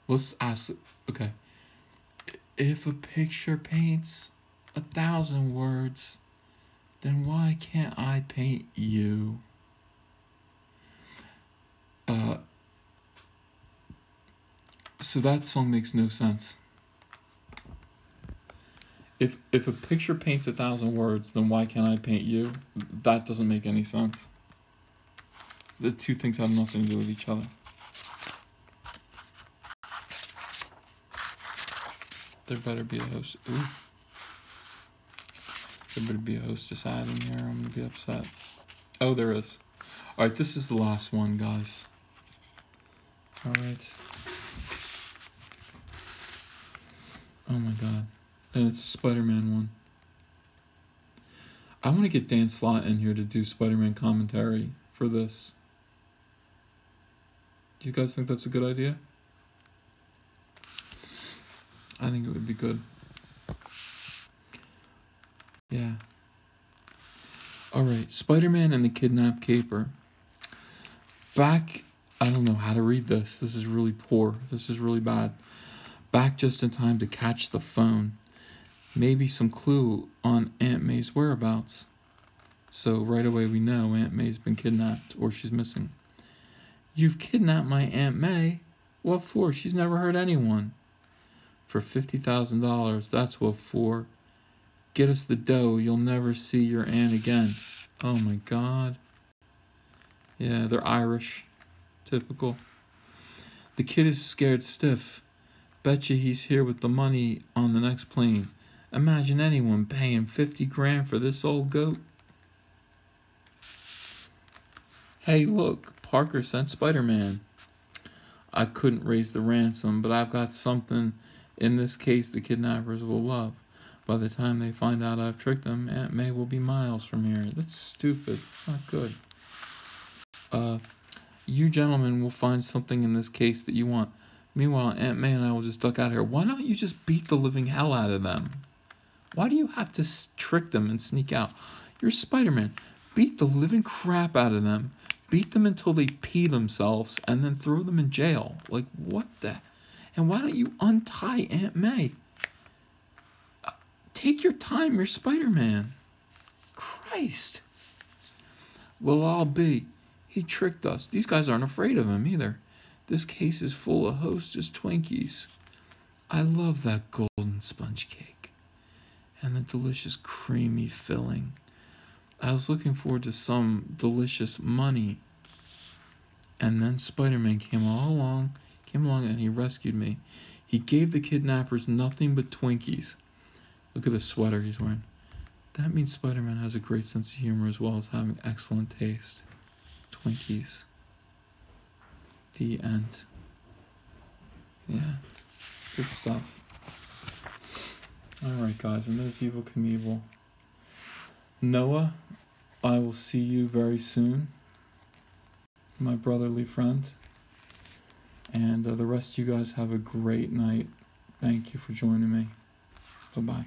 Let's ask, okay. If a picture paints 1,000 words, then why can't I paint you? So that song makes no sense. If a picture paints 1,000 words, then why can't I paint you? That doesn't make any sense. The two things have nothing to do with each other. There better be a host. Ooh. There better be a hostess ad in here. I'm gonna be upset. Oh, there is. All right, this is the last one, guys. All right. Oh my God. And it's a Spider-Man one. I want to get Dan Slott in here to do Spider-Man commentary for this. Do you guys think that's a good idea? I think it would be good. Yeah. Alright, Spider-Man and the Kidnapped Caper. Back, I don't know how to read this. This is really poor. This is really bad. Back just in time to catch the phone. Maybe some clue on Aunt May's whereabouts. So right away we know Aunt May's been kidnapped or she's missing. You've kidnapped my Aunt May? What for? She's never hurt anyone. For $50,000, that's what for. Get us the dough, you'll never see your aunt again. Oh my God. Yeah, they're Irish. Typical. The kid is scared stiff. Betcha he's here with the money on the next plane. Imagine anyone paying 50 grand for this old goat. Hey, look, Parker sent Spider-Man. I couldn't raise the ransom, but I've got something in this case the kidnappers will love. By the time they find out I've tricked them, Aunt May will be miles from here. That's stupid. It's not good. You gentlemen will find something in this case that you want. Meanwhile, Aunt May and I will just duck out here. Why don't you just beat the living hell out of them? Why do you have to trick them and sneak out? You're Spider-Man. Beat the living crap out of them. Beat them until they pee themselves and then throw them in jail. Like, what the? And why don't you untie Aunt May? Take your time. You're Spider-Man. Christ. Well, I'll be. He tricked us. These guys aren't afraid of him either. This case is full of Hostess Twinkies. I love that golden sponge cake and the delicious creamy filling. I was looking forward to some delicious money. And then Spider-Man came along and he rescued me. He gave the kidnappers nothing but Twinkies. Look at the sweater he's wearing. That means Spider-Man has a great sense of humor as well as having excellent taste. Twinkies. The end. Yeah, good stuff. Alright guys, and there's Evil Knievel. Noah, I will see you very soon, my brotherly friend. And the rest of you guys have a great night. Thank you for joining me. Bye-bye.